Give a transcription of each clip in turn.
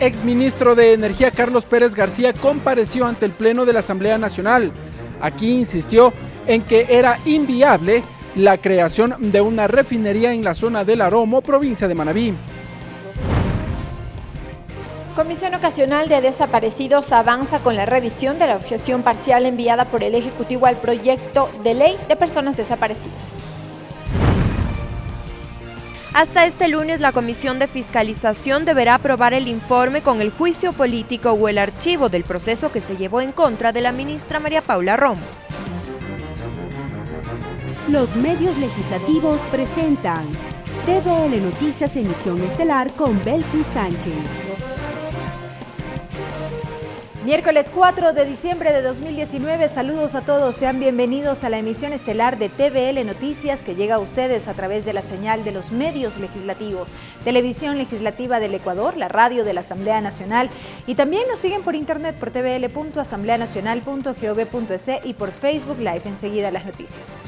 exministro de Energía Carlos Pérez García compareció ante el Pleno de la Asamblea Nacional. Aquí insistió en que era inviable la creación de una refinería en la zona del Aromo, provincia de Manabí. Comisión Ocasional de Desaparecidos avanza con la revisión de la objeción parcial enviada por el Ejecutivo al proyecto de ley de personas desaparecidas. Hasta este lunes, la Comisión de Fiscalización deberá aprobar el informe con el juicio político o el archivo del proceso que se llevó en contra de la ministra María Paula Romo. Los medios legislativos presentan TVL Noticias Emisión Estelar con Belkis Sánchez. Miércoles 4 de diciembre de 2019, saludos a todos, sean bienvenidos a la emisión estelar de TVL Noticias que llega a ustedes a través de la señal de los medios legislativos, Televisión Legislativa del Ecuador, la radio de la Asamblea Nacional y también nos siguen por internet por tvl.asambleanacional.gov.es y por Facebook Live, enseguida las noticias.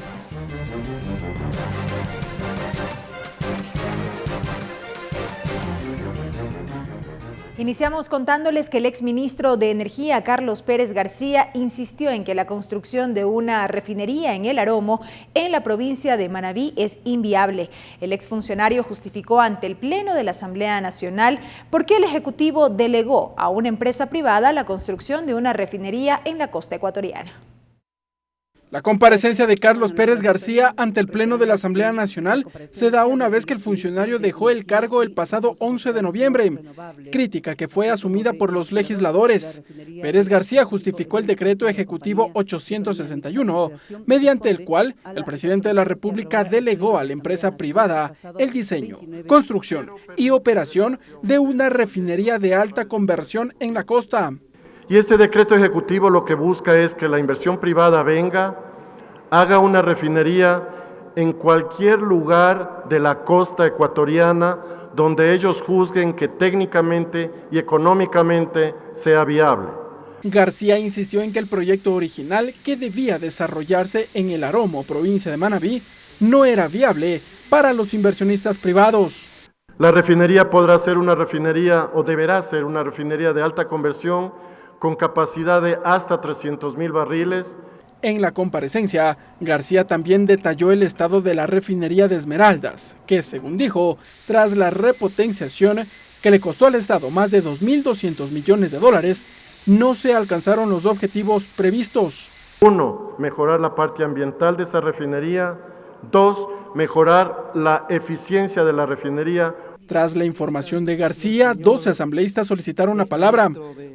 Iniciamos contándoles que el exministro de Energía, Carlos Pérez García, insistió en que la construcción de una refinería en el Aromo, en la provincia de Manabí, es inviable. El exfuncionario justificó ante el Pleno de la Asamblea Nacional por qué el Ejecutivo delegó a una empresa privada la construcción de una refinería en la costa ecuatoriana. La comparecencia de Carlos Pérez García ante el Pleno de la Asamblea Nacional se da una vez que el funcionario dejó el cargo el pasado 11 de noviembre, crítica que fue asumida por los legisladores. Pérez García justificó el decreto ejecutivo 861, mediante el cual el presidente de la República delegó a la empresa privada el diseño, construcción y operación de una refinería de alta conversión en la costa. Y este decreto ejecutivo lo que busca es que la inversión privada venga, haga una refinería en cualquier lugar de la costa ecuatoriana donde ellos juzguen que técnicamente y económicamente sea viable. García insistió en que el proyecto original, que debía desarrollarse en el Aromo, provincia de Manabí, no era viable para los inversionistas privados. La refinería podrá ser una refinería o deberá ser una refinería de alta conversión con capacidad de hasta 300,000 barriles. En la comparecencia, García también detalló el estado de la refinería de Esmeraldas, que, según dijo, tras la repotenciación que le costó al Estado más de 2.200 millones de dólares, no se alcanzaron los objetivos previstos. 1. Mejorar la parte ambiental de esa refinería. 2. Mejorar la eficiencia de la refinería. Tras la información de García, 12 asambleístas solicitaron la palabra.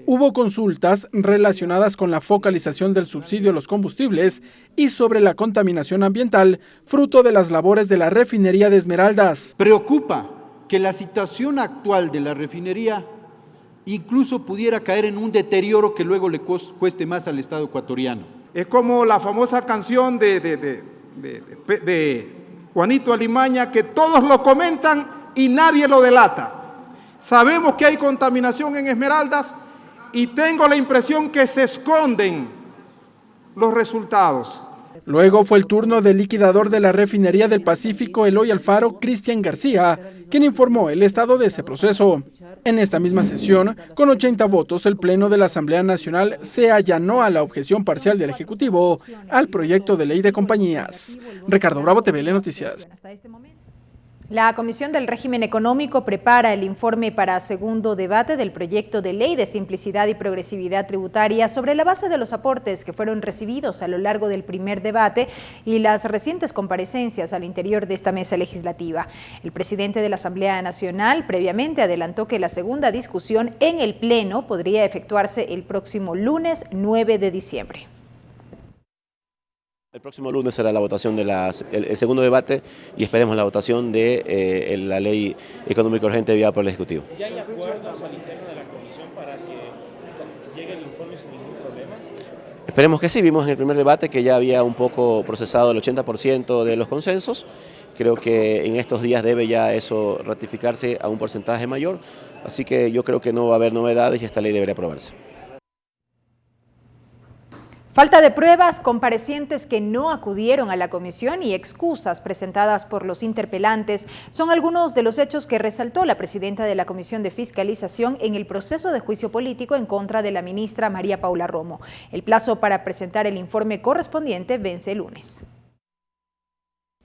Hubo consultas relacionadas con la focalización del subsidio a los combustibles y sobre la contaminación ambiental, fruto de las labores de la refinería de Esmeraldas. Preocupa que la situación actual de la refinería incluso pudiera caer en un deterioro que luego le cueste más al Estado ecuatoriano. Es como la famosa canción de Juanito Alimaña, que todos lo comentan y nadie lo delata. Sabemos que hay contaminación en Esmeraldas y tengo la impresión que se esconden los resultados. Luego fue el turno del liquidador de la refinería del Pacífico, Eloy Alfaro, Cristian García, quien informó el estado de ese proceso. En esta misma sesión, con 80 votos, el Pleno de la Asamblea Nacional se allanó a la objeción parcial del Ejecutivo al proyecto de ley de compañías. Ricardo Bravo, TVL Noticias. La Comisión del Régimen Económico prepara el informe para segundo debate del proyecto de ley de simplicidad y progresividad tributaria sobre la base de los aportes que fueron recibidos a lo largo del primer debate y las recientes comparecencias al interior de esta mesa legislativa. El presidente de la Asamblea Nacional previamente adelantó que la segunda discusión en el Pleno podría efectuarse el próximo lunes 9 de diciembre. El próximo lunes será la votación del segundo debate y esperemos la votación de la ley económica urgente enviada por el Ejecutivo. ¿Ya hay acuerdos al interno de la comisión para que llegue el informe sin ningún problema? Esperemos que sí. Vimos en el primer debate que ya había un poco procesado el 80% de los consensos. Creo que en estos días debe ya eso ratificarse a un porcentaje mayor, así que yo creo que no va a haber novedades y esta ley debería aprobarse. Falta de pruebas, comparecientes que no acudieron a la comisión y excusas presentadas por los interpelantes son algunos de los hechos que resaltó la presidenta de la Comisión de Fiscalización en el proceso de juicio político en contra de la ministra María Paula Romo. El plazo para presentar el informe correspondiente vence el lunes.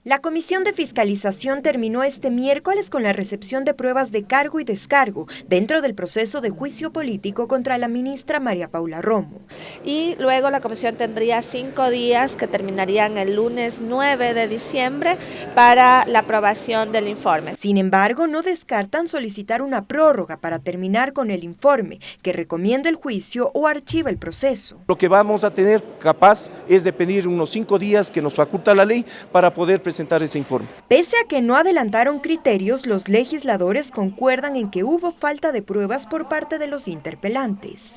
La Comisión de Fiscalización terminó este miércoles con la recepción de pruebas de cargo y descargo dentro del proceso de juicio político contra la ministra María Paula Romo. Y luego la comisión tendría 5 días que terminarían el lunes 9 de diciembre para la aprobación del informe. Sin embargo, no descartan solicitar una prórroga para terminar con el informe que recomienda el juicio o archiva el proceso. Lo que vamos a tener capaz es de pedir unos 5 días que nos faculta la ley para poder presentar ese informe. Pese a que no adelantaron criterios, los legisladores concuerdan en que hubo falta de pruebas por parte de los interpelantes.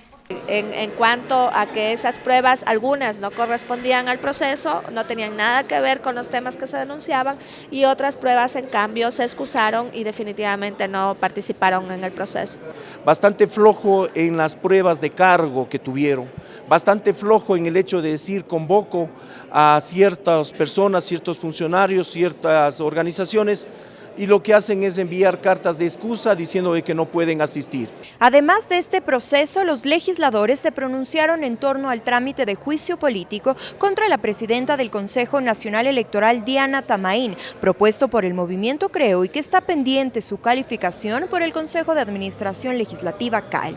En cuanto a que esas pruebas, algunas no correspondían al proceso, no tenían nada que ver con los temas que se denunciaban, y otras pruebas en cambio se excusaron y definitivamente no participaron en el proceso. Bastante flojo en las pruebas de cargo que tuvieron, bastante flojo en el hecho de decir convoco a ciertas personas, ciertos funcionarios, ciertas organizaciones, y lo que hacen es enviar cartas de excusa diciendo que no pueden asistir. Además de este proceso, los legisladores se pronunciaron en torno al trámite de juicio político contra la presidenta del Consejo Nacional Electoral, Diana Tamaín, propuesto por el Movimiento Creo y que está pendiente su calificación por el Consejo de Administración Legislativa CAL.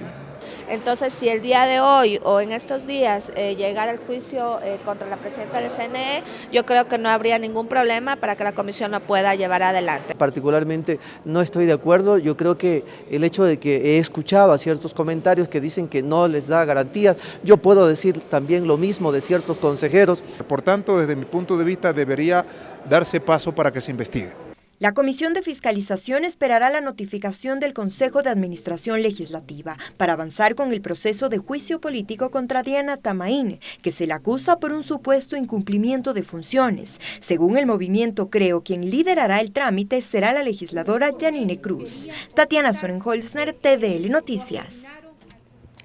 Entonces, si el día de hoy o en estos días llegara el juicio contra la presidenta del CNE, yo creo que no habría ningún problema para que la comisión lo pueda llevar adelante. Particularmente no estoy de acuerdo. Yo creo que el hecho de que he escuchado a ciertos comentarios que dicen que no les da garantías, yo puedo decir también lo mismo de ciertos consejeros. Por tanto, desde mi punto de vista, debería darse paso para que se investigue. La Comisión de Fiscalización esperará la notificación del Consejo de Administración Legislativa para avanzar con el proceso de juicio político contra Diana Tamaín, que se le acusa por un supuesto incumplimiento de funciones. Según el Movimiento Creo, quien liderará el trámite será la legisladora Janine Cruz. Tatiana Sorenholzner, TVL Noticias.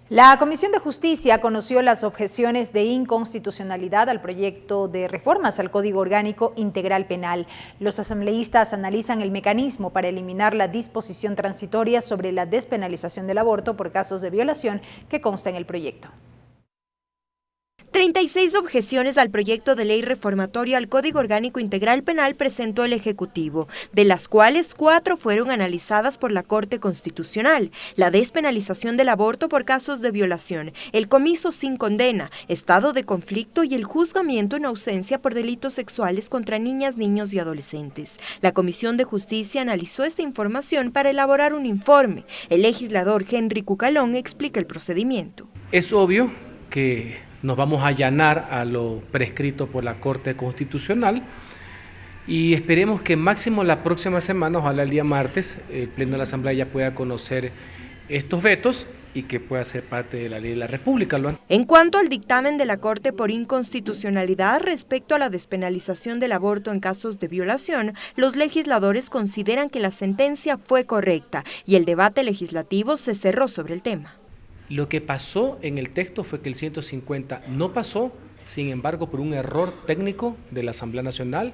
La Comisión de Justicia conoció las objeciones de inconstitucionalidad al proyecto de reformas al Código Orgánico Integral Penal. Los asambleístas analizan el mecanismo para eliminar la disposición transitoria sobre la despenalización del aborto por casos de violación que consta en el proyecto. 36 objeciones al proyecto de ley reformatorio al Código Orgánico Integral Penal presentó el Ejecutivo, de las cuales 4 fueron analizadas por la Corte Constitucional: la despenalización del aborto por casos de violación, el comiso sin condena, estado de conflicto y el juzgamiento en ausencia por delitos sexuales contra niñas, niños y adolescentes. La Comisión de Justicia analizó esta información para elaborar un informe. El legislador Henry Cucalón explica el procedimiento. Es obvio que nos vamos a allanar a lo prescrito por la Corte Constitucional y esperemos que máximo la próxima semana, ojalá el día martes, el Pleno de la Asamblea ya pueda conocer estos vetos y que pueda ser parte de la ley de la República. En cuanto al dictamen de la Corte por inconstitucionalidad respecto a la despenalización del aborto en casos de violación, los legisladores consideran que la sentencia fue correcta y el debate legislativo se cerró sobre el tema. Lo que pasó en el texto fue que el 150 no pasó, sin embargo, por un error técnico de la Asamblea Nacional,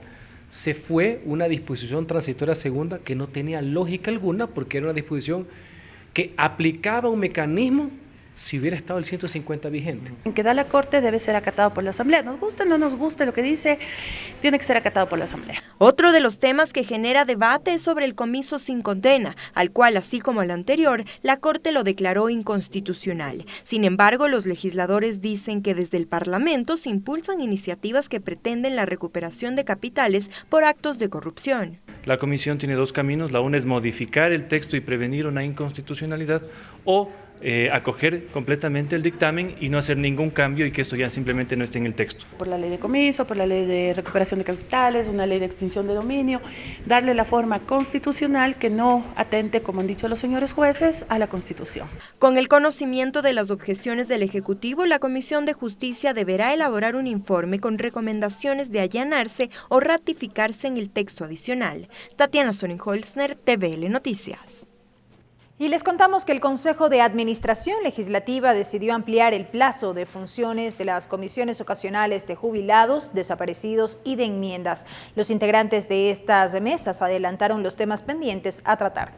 se fue una disposición transitoria segunda que no tenía lógica alguna, porque era una disposición que aplicaba un mecanismo si hubiera estado el 150 vigente. En que da la Corte debe ser acatado por la Asamblea. Nos guste o no nos guste lo que dice, tiene que ser acatado por la Asamblea. Otro de los temas que genera debate es sobre el comiso sin condena, al cual, así como el anterior, la Corte lo declaró inconstitucional. Sin embargo, los legisladores dicen que desde el Parlamento se impulsan iniciativas que pretenden la recuperación de capitales por actos de corrupción. La Comisión tiene 2 caminos: la una es modificar el texto y prevenir una inconstitucionalidad, o acoger completamente el dictamen y no hacer ningún cambio y que esto ya simplemente no esté en el texto. Por la ley de comiso, por la ley de recuperación de capitales, una ley de extinción de dominio, darle la forma constitucional que no atente, como han dicho los señores jueces, a la Constitución. Con el conocimiento de las objeciones del Ejecutivo, la Comisión de Justicia deberá elaborar un informe con recomendaciones de allanarse o ratificarse en el texto adicional. Tatiana Sorenholzner, TVL Noticias. Y les contamos que el Consejo de Administración Legislativa decidió ampliar el plazo de funciones de las comisiones ocasionales de jubilados, desaparecidos y de enmiendas. Los integrantes de estas mesas adelantaron los temas pendientes a tratar.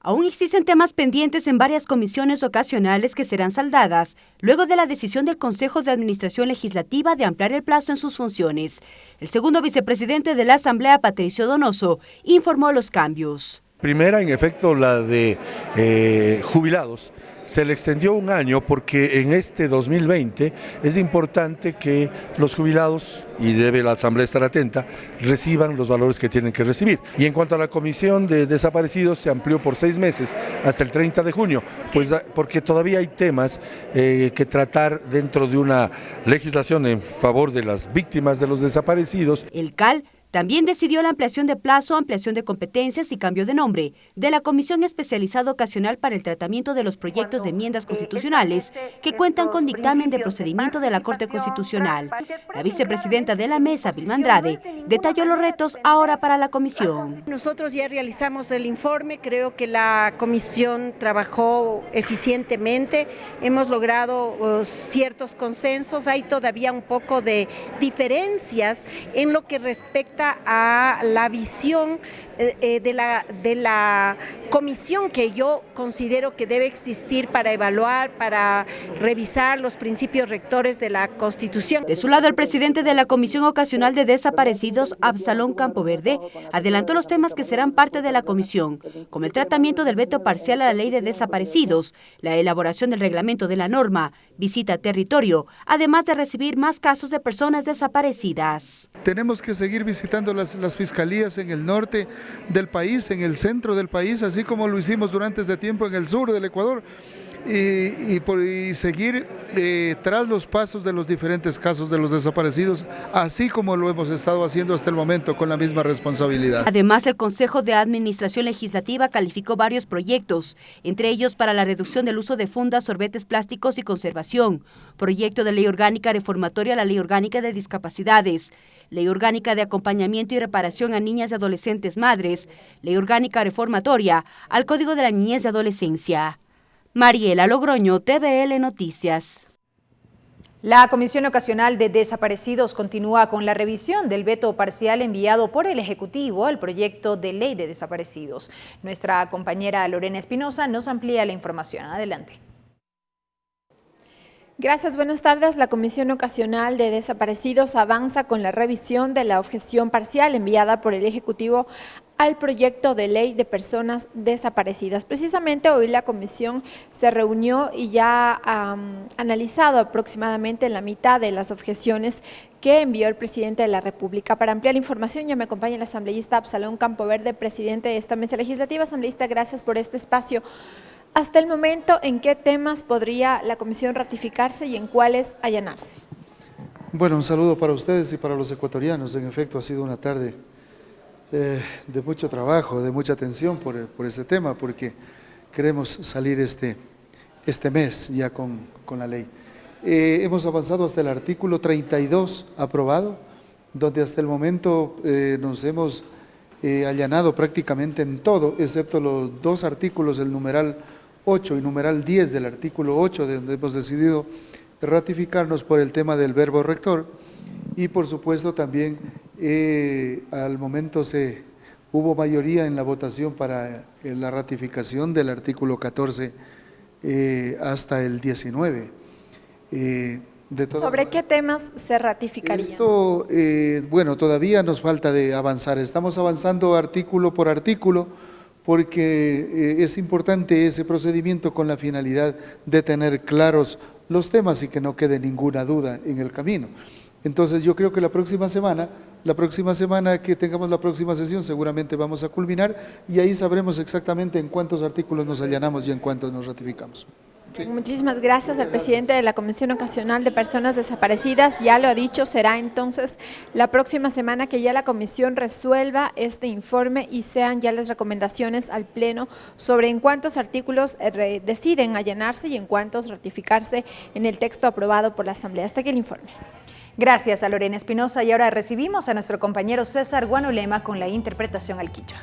Aún existen temas pendientes en varias comisiones ocasionales que serán saldadas luego de la decisión del Consejo de Administración Legislativa de ampliar el plazo en sus funciones. El segundo vicepresidente de la Asamblea, Patricio Donoso, informó los cambios. Primera, en efecto, la de jubilados. Se le extendió un año porque en este 2020 es importante que los jubilados, y debe la Asamblea estar atenta, reciban los valores que tienen que recibir. Y en cuanto a la comisión de desaparecidos, se amplió por 6 meses hasta el 30 de junio, pues porque todavía hay temas que tratar dentro de una legislación en favor de las víctimas de los desaparecidos. El CAL también decidió la ampliación de plazo, ampliación de competencias y cambio de nombre de la Comisión Especializada Ocasional para el Tratamiento de los Proyectos de Enmiendas Constitucionales que cuentan con dictamen de procedimiento de la Corte Constitucional. La vicepresidenta de la mesa, Vilma Andrade, detalló los retos ahora para la comisión. Nosotros ya realizamos el informe, creo que la comisión trabajó eficientemente, hemos logrado ciertos consensos, hay todavía un poco de diferencias en lo que respecta a la visión de la comisión que yo considero que debe existir para evaluar, para revisar los principios rectores de la Constitución. De su lado, el presidente de la Comisión Ocasional de Desaparecidos, Absalón Campoverde, adelantó los temas que serán parte de la comisión, como el tratamiento del veto parcial a la ley de desaparecidos, la elaboración del reglamento de la norma, visita a territorio, además de recibir más casos de personas desaparecidas. Tenemos que seguir visitando las fiscalías en el norte del país, en el centro del país, así como lo hicimos durante este tiempo en el sur del Ecuador, y seguir tras los pasos de los diferentes casos de los desaparecidos, así como lo hemos estado haciendo hasta el momento con la misma responsabilidad. Además, el Consejo de Administración Legislativa calificó varios proyectos, entre ellos para la reducción del uso de fundas, sorbetes plásticos y conservación, proyecto de ley orgánica reformatoria a la ley orgánica de discapacidades, ley orgánica de acompañamiento y reparación a niñas y adolescentes madres, ley orgánica reformatoria al Código de la Niñez y Adolescencia. Mariela Logroño, TVL Noticias. La Comisión Ocasional de Desaparecidos continúa con la revisión del veto parcial enviado por el Ejecutivo al proyecto de ley de desaparecidos. Nuestra compañera Lorena Espinosa nos amplía la información. Adelante. Gracias, buenas tardes. La Comisión Ocasional de Desaparecidos avanza con la revisión de la objeción parcial enviada por el Ejecutivo al proyecto de ley de personas desaparecidas. Precisamente hoy la comisión se reunió y ya ha analizado aproximadamente la mitad de las objeciones que envió el presidente de la República. Para ampliar información ya me acompaña el asambleísta Absalón Campoverde, presidente de esta mesa legislativa. Asambleísta, gracias por este espacio. Hasta el momento, ¿en qué temas podría la comisión ratificarse y en cuáles allanarse? Bueno, un saludo para ustedes y para los ecuatorianos. En efecto, ha sido una tarde de mucho trabajo, de mucha atención por este tema, porque queremos salir este mes ya con la ley. Hemos avanzado hasta el artículo 32 aprobado, donde hasta el momento nos hemos allanado prácticamente en todo, excepto los 2 artículos, el numeral 8 y numeral 10 del artículo 8, donde hemos decidido ratificarnos por el tema del verbo rector, y por supuesto también al momento hubo mayoría en la votación para la ratificación del artículo 14 hasta el 19. ¿Sobre qué temas se ratificarían? Esto, bueno, todavía nos falta de avanzar, estamos avanzando artículo por artículo, porque es importante ese procedimiento con la finalidad de tener claros los temas y que no quede ninguna duda en el camino. Entonces yo creo que la próxima semana que tengamos la próxima sesión seguramente vamos a culminar y ahí sabremos exactamente en cuántos artículos nos allanamos y en cuántos nos ratificamos. Sí. Muchísimas gracias al presidente de la Comisión Ocasional de Personas Desaparecidas. Ya lo ha dicho, será entonces la próxima semana que ya la comisión resuelva este informe y sean ya las recomendaciones al Pleno sobre en cuántos artículos deciden allanarse y en cuántos ratificarse en el texto aprobado por la Asamblea. Hasta aquí el informe. Gracias a Lorena Espinosa y ahora recibimos a nuestro compañero César Guanolema con la interpretación al quichua.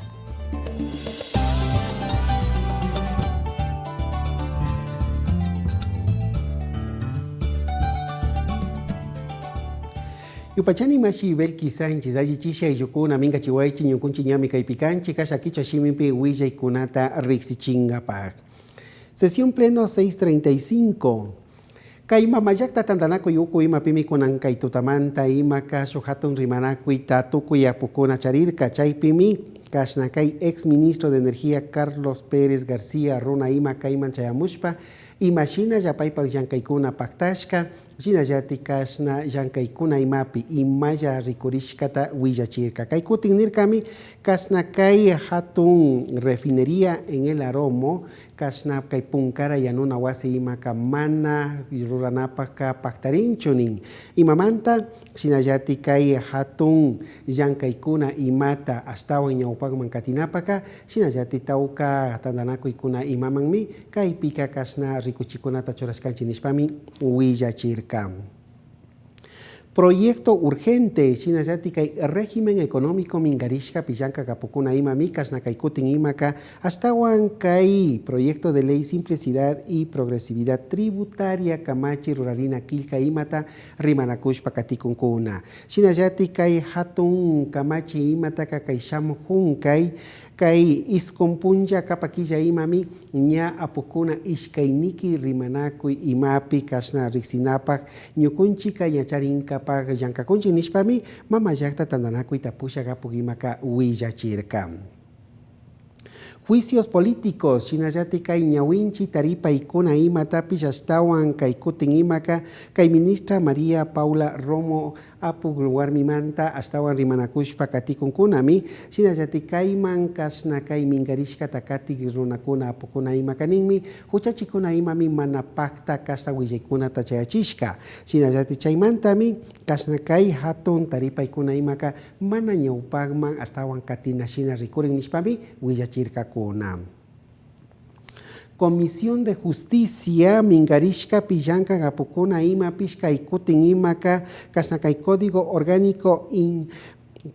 Yupachani mashibel quizá en chisayi chisha y yukuna minga chihuaychi ñukunchi ñami kaipicanchi kashakicha shimimpi huilla y kunata rixichingapak. Sesión pleno 6:35. Kaima mayakta tantanako yuku ima pimi kunan kaitutamanta ima kasho hatun rimanakui tatuku yapukuna charirka chay pimi kashnakay ex ministro de Energía Carlos Pérez García runa ima kaiman chayamushpa imashina yapaypak llankaykuna paktashka shina yati kashna llankaykuna imapi imaya rikurishkata willachirka kay kutin nirkami kashnakay hatun refinería en el Aromo kashna kay punkara yanuna wasi imaka mana ruranapaka paktarinchunin imamanta shina yati kay hatun llankaykuna imata ashtawan ñawpakman katinapaka shina yati tawka tandanakuykuna imamanmi kay pika kashna rikuchikunata churaskanchi nishpami willachirka. Proyecto urgente Chinayatica régimen económico mingarishka pillanka kapukuna ima mikas nakaikutin imaka hasta huancay proyecto de ley simplicidad y progresividad tributaria kamachi ruralina kilka imata rimanakushpa katikunkuna Chinayatica hatun kamachi imata kakaisham hunkay kay iskompunja kapakilla imami ña apukuna ishkainiki rimanakuy imapi kashna rixinapak ñukunchi kayacharinkapak llankakunchi nishpami mamayakta tandanakuy tapusha kapuk imaka willachirka. Juicios políticos, Chinayati kay ñawinchi taripa ikuna imatapish ashtawan kay kutin imaka kay ministra María Paula Romo apug warmimanta ashtawan rimanakushpa katikunkunami Chinayati kayman kasna kay mingarishka takati runakuna apukuna imakaninmi huchachikuna imami manapakta kasta willaykuna tachayachishka Chinayati chaymantami kasna kay hatun taripa ikuna imaka mana ñawpagman ashtawan katinashina rikurin nishpami willachirka. Comisión de Justicia mingarishka pillanka gapukuna ima pishka ikutin imaka kasnakay Código Orgánico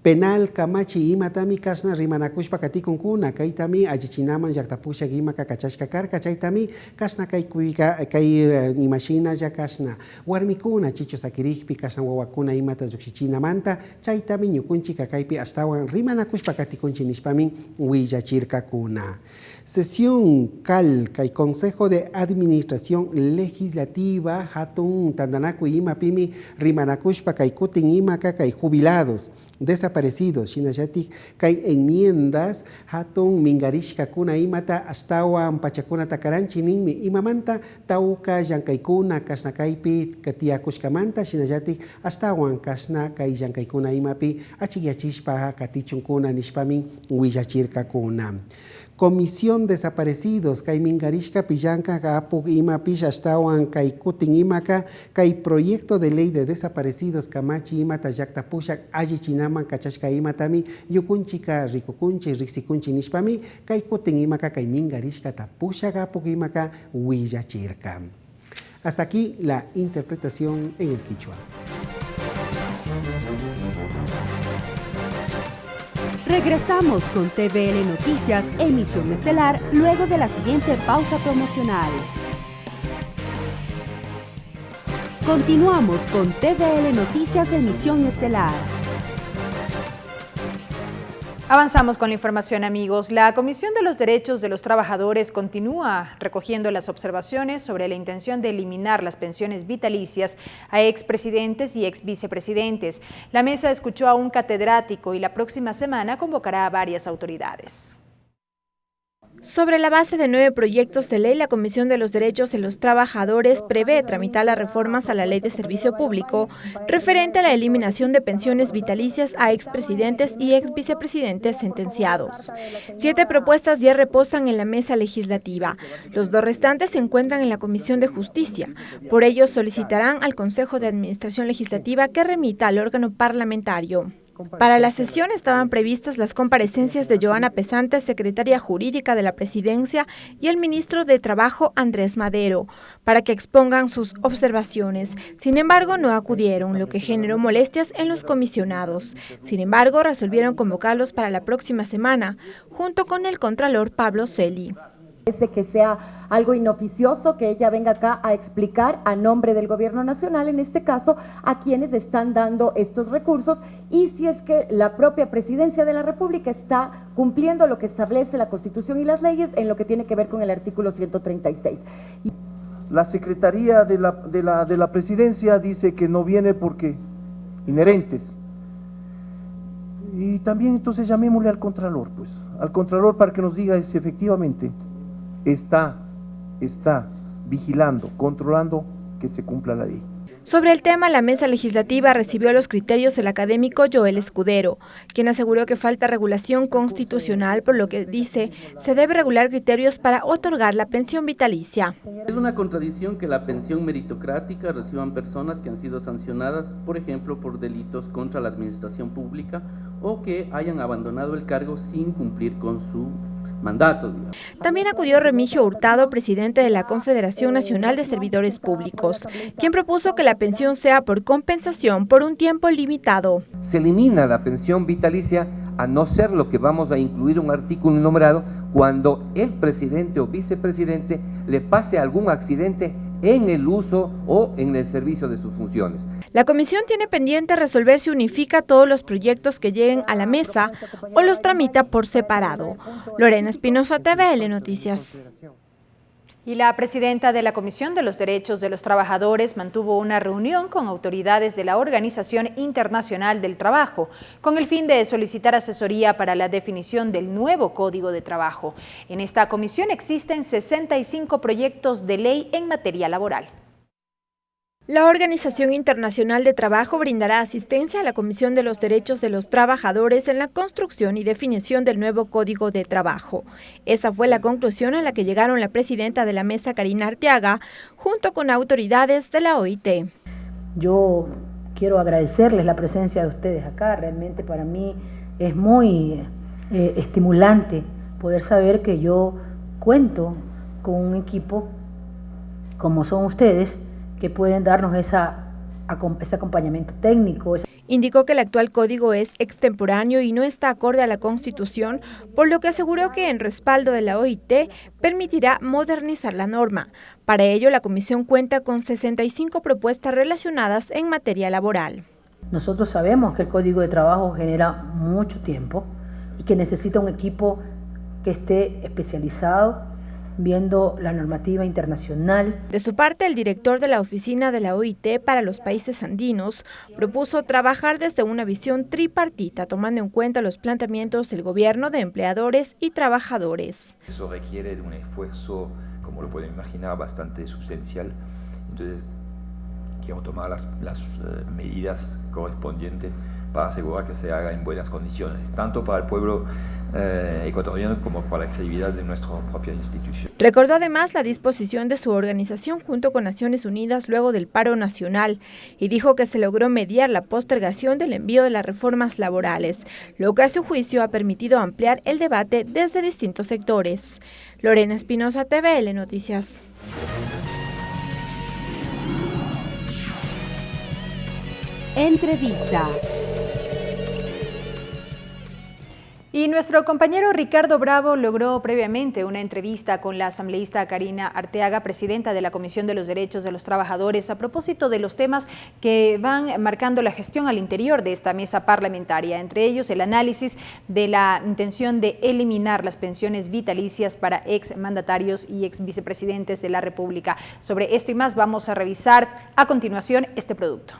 Penal kamachi imatami kasna rimanakushpa katikunkuna kaytami allichinaman llaktapusha imaka kachashka karka chaytami kasna kay kuika kay imashina ya kasna warmikuna chicho sakirikpi kasna wawakuna imata lluksichinamanta chaytami ñukunchi kakaypi astawan rimanakushpa katikunchi nishpami willachirkakuna. Sesión CAL, kay Consejo de Administración Legislativa, hatun tandanaku imapimi rimanakushpa kay kutin imaka kay jubilados, desaparecidos, shinayatik kay enmiendas, hatun mingarishka kuna imata astawan pachakuna takaranchininmi imamanta tauka llankaykuna kasna kaypi katiakushkamanta shinayatik astawan kasna kay llankaykuna imapi achigyachishpa katichunkuna nishpami willachirkakuna. Comisión Desaparecidos, kay mingarishka pillanka kapuk imapish astawan kay kutin imaka kay Proyecto de Ley de Desaparecidos kamachi imata llaktapushak allichinaman kachashka imatami yukunchika rikukunchi riksikunchi nishpami kay kutin imaka kay mingarishka tapushak kapuk imaka willachirka. Hasta aquí la interpretación en el quichua. Regresamos con TVL Noticias, emisión estelar, luego de la siguiente pausa promocional. Continuamos con TVL Noticias, emisión estelar. Avanzamos con la información, amigos. La Comisión de los Derechos de los Trabajadores continúa recogiendo las observaciones sobre la intención de eliminar las pensiones vitalicias a expresidentes y exvicepresidentes. La mesa escuchó a un catedrático y la próxima semana convocará a varias autoridades. Sobre la base de 9 proyectos de ley, la Comisión de los Derechos de los Trabajadores prevé tramitar las reformas a la Ley de Servicio Público referente a la eliminación de pensiones vitalicias a expresidentes y exvicepresidentes sentenciados. 7 propuestas ya reposan en la mesa legislativa. Los 2 restantes se encuentran en la Comisión de Justicia. Por ello, solicitarán al Consejo de Administración Legislativa que remita al órgano parlamentario. Para la sesión estaban previstas las comparecencias de Joana Pesante, secretaria jurídica de la Presidencia, y el ministro de Trabajo, Andrés Madero, para que expongan sus observaciones. Sin embargo, no acudieron, lo que generó molestias en los comisionados. Sin embargo, resolvieron convocarlos para la próxima semana, junto con el contralor Pablo Celi. Parece que sea algo inoficioso que ella venga acá a explicar a nombre del gobierno nacional, en este caso, a quienes están dando estos recursos y si es que la propia presidencia de la República está cumpliendo lo que establece la Constitución y las leyes en lo que tiene que ver con el artículo 136. La Secretaría de la Presidencia dice que no viene porque inherentes. Y también entonces llamémosle al Contralor, pues, al Contralor para que nos diga si efectivamente está vigilando, controlando que se cumpla la ley. Sobre el tema, la mesa legislativa recibió los criterios del académico Joel Escudero, quien aseguró que falta regulación constitucional, por lo que dice se debe regular criterios para otorgar la pensión vitalicia. Es una contradicción que la pensión meritocrática reciban personas que han sido sancionadas, por ejemplo, por delitos contra la administración pública o que hayan abandonado el cargo sin cumplir con su mandato, digamos. También acudió Remigio Hurtado, presidente de la Confederación Nacional de Servidores Públicos, quien propuso que la pensión sea por compensación por un tiempo limitado. Se elimina la pensión vitalicia, a no ser lo que vamos a incluir un artículo enumerado cuando el presidente o vicepresidente le pase algún accidente en el uso o en el servicio de sus funciones. La comisión tiene pendiente resolver si unifica todos los proyectos que lleguen a la mesa o los tramita por separado. Lorena Espinosa, TVL Noticias. Y la presidenta de la Comisión de los Derechos de los Trabajadores mantuvo una reunión con autoridades de la Organización Internacional del Trabajo, con el fin de solicitar asesoría para la definición del nuevo Código de Trabajo. En esta comisión existen 65 proyectos de ley en materia laboral. La Organización Internacional de Trabajo brindará asistencia a la Comisión de los Derechos de los Trabajadores en la construcción y definición del nuevo Código de Trabajo. Esa fue la conclusión a la que llegaron la presidenta de la mesa, Karina Arteaga, junto con autoridades de la OIT. Yo quiero agradecerles la presencia de ustedes acá. Realmente para mí es muy estimulante poder saber que yo cuento con un equipo como son ustedes, que pueden darnos ese acompañamiento técnico. Indicó que el actual código es extemporáneo y no está acorde a la Constitución, por lo que aseguró que en respaldo de la OIT permitirá modernizar la norma. Para ello, la comisión cuenta con 65 propuestas relacionadas en materia laboral. Nosotros sabemos que el Código de Trabajo genera mucho tiempo y que necesita un equipo que esté especializado, viendo la normativa internacional. De su parte, el director de la oficina de la OIT para los países andinos propuso trabajar desde una visión tripartita, tomando en cuenta los planteamientos del gobierno, de empleadores y trabajadores. Eso requiere de un esfuerzo, como lo pueden imaginar, bastante sustancial. Entonces, quiero tomar las medidas correspondientes para asegurar que se haga en buenas condiciones, tanto para el pueblo ecuatoriano como para la credibilidad de nuestra propia institución. Recordó además la disposición de su organización junto con Naciones Unidas luego del paro nacional y dijo que se logró mediar la postergación del envío de las reformas laborales, lo que a su juicio ha permitido ampliar el debate desde distintos sectores. Lorena Espinosa, TVL Noticias. Entrevista. Y nuestro compañero Ricardo Bravo logró previamente una entrevista con la asambleísta Karina Arteaga, presidenta de la Comisión de los Derechos de los Trabajadores, a propósito de los temas que van marcando la gestión al interior de esta mesa parlamentaria, entre ellos el análisis de la intención de eliminar las pensiones vitalicias para exmandatarios y exvicepresidentes de la República. Sobre esto y más vamos a revisar a continuación este producto.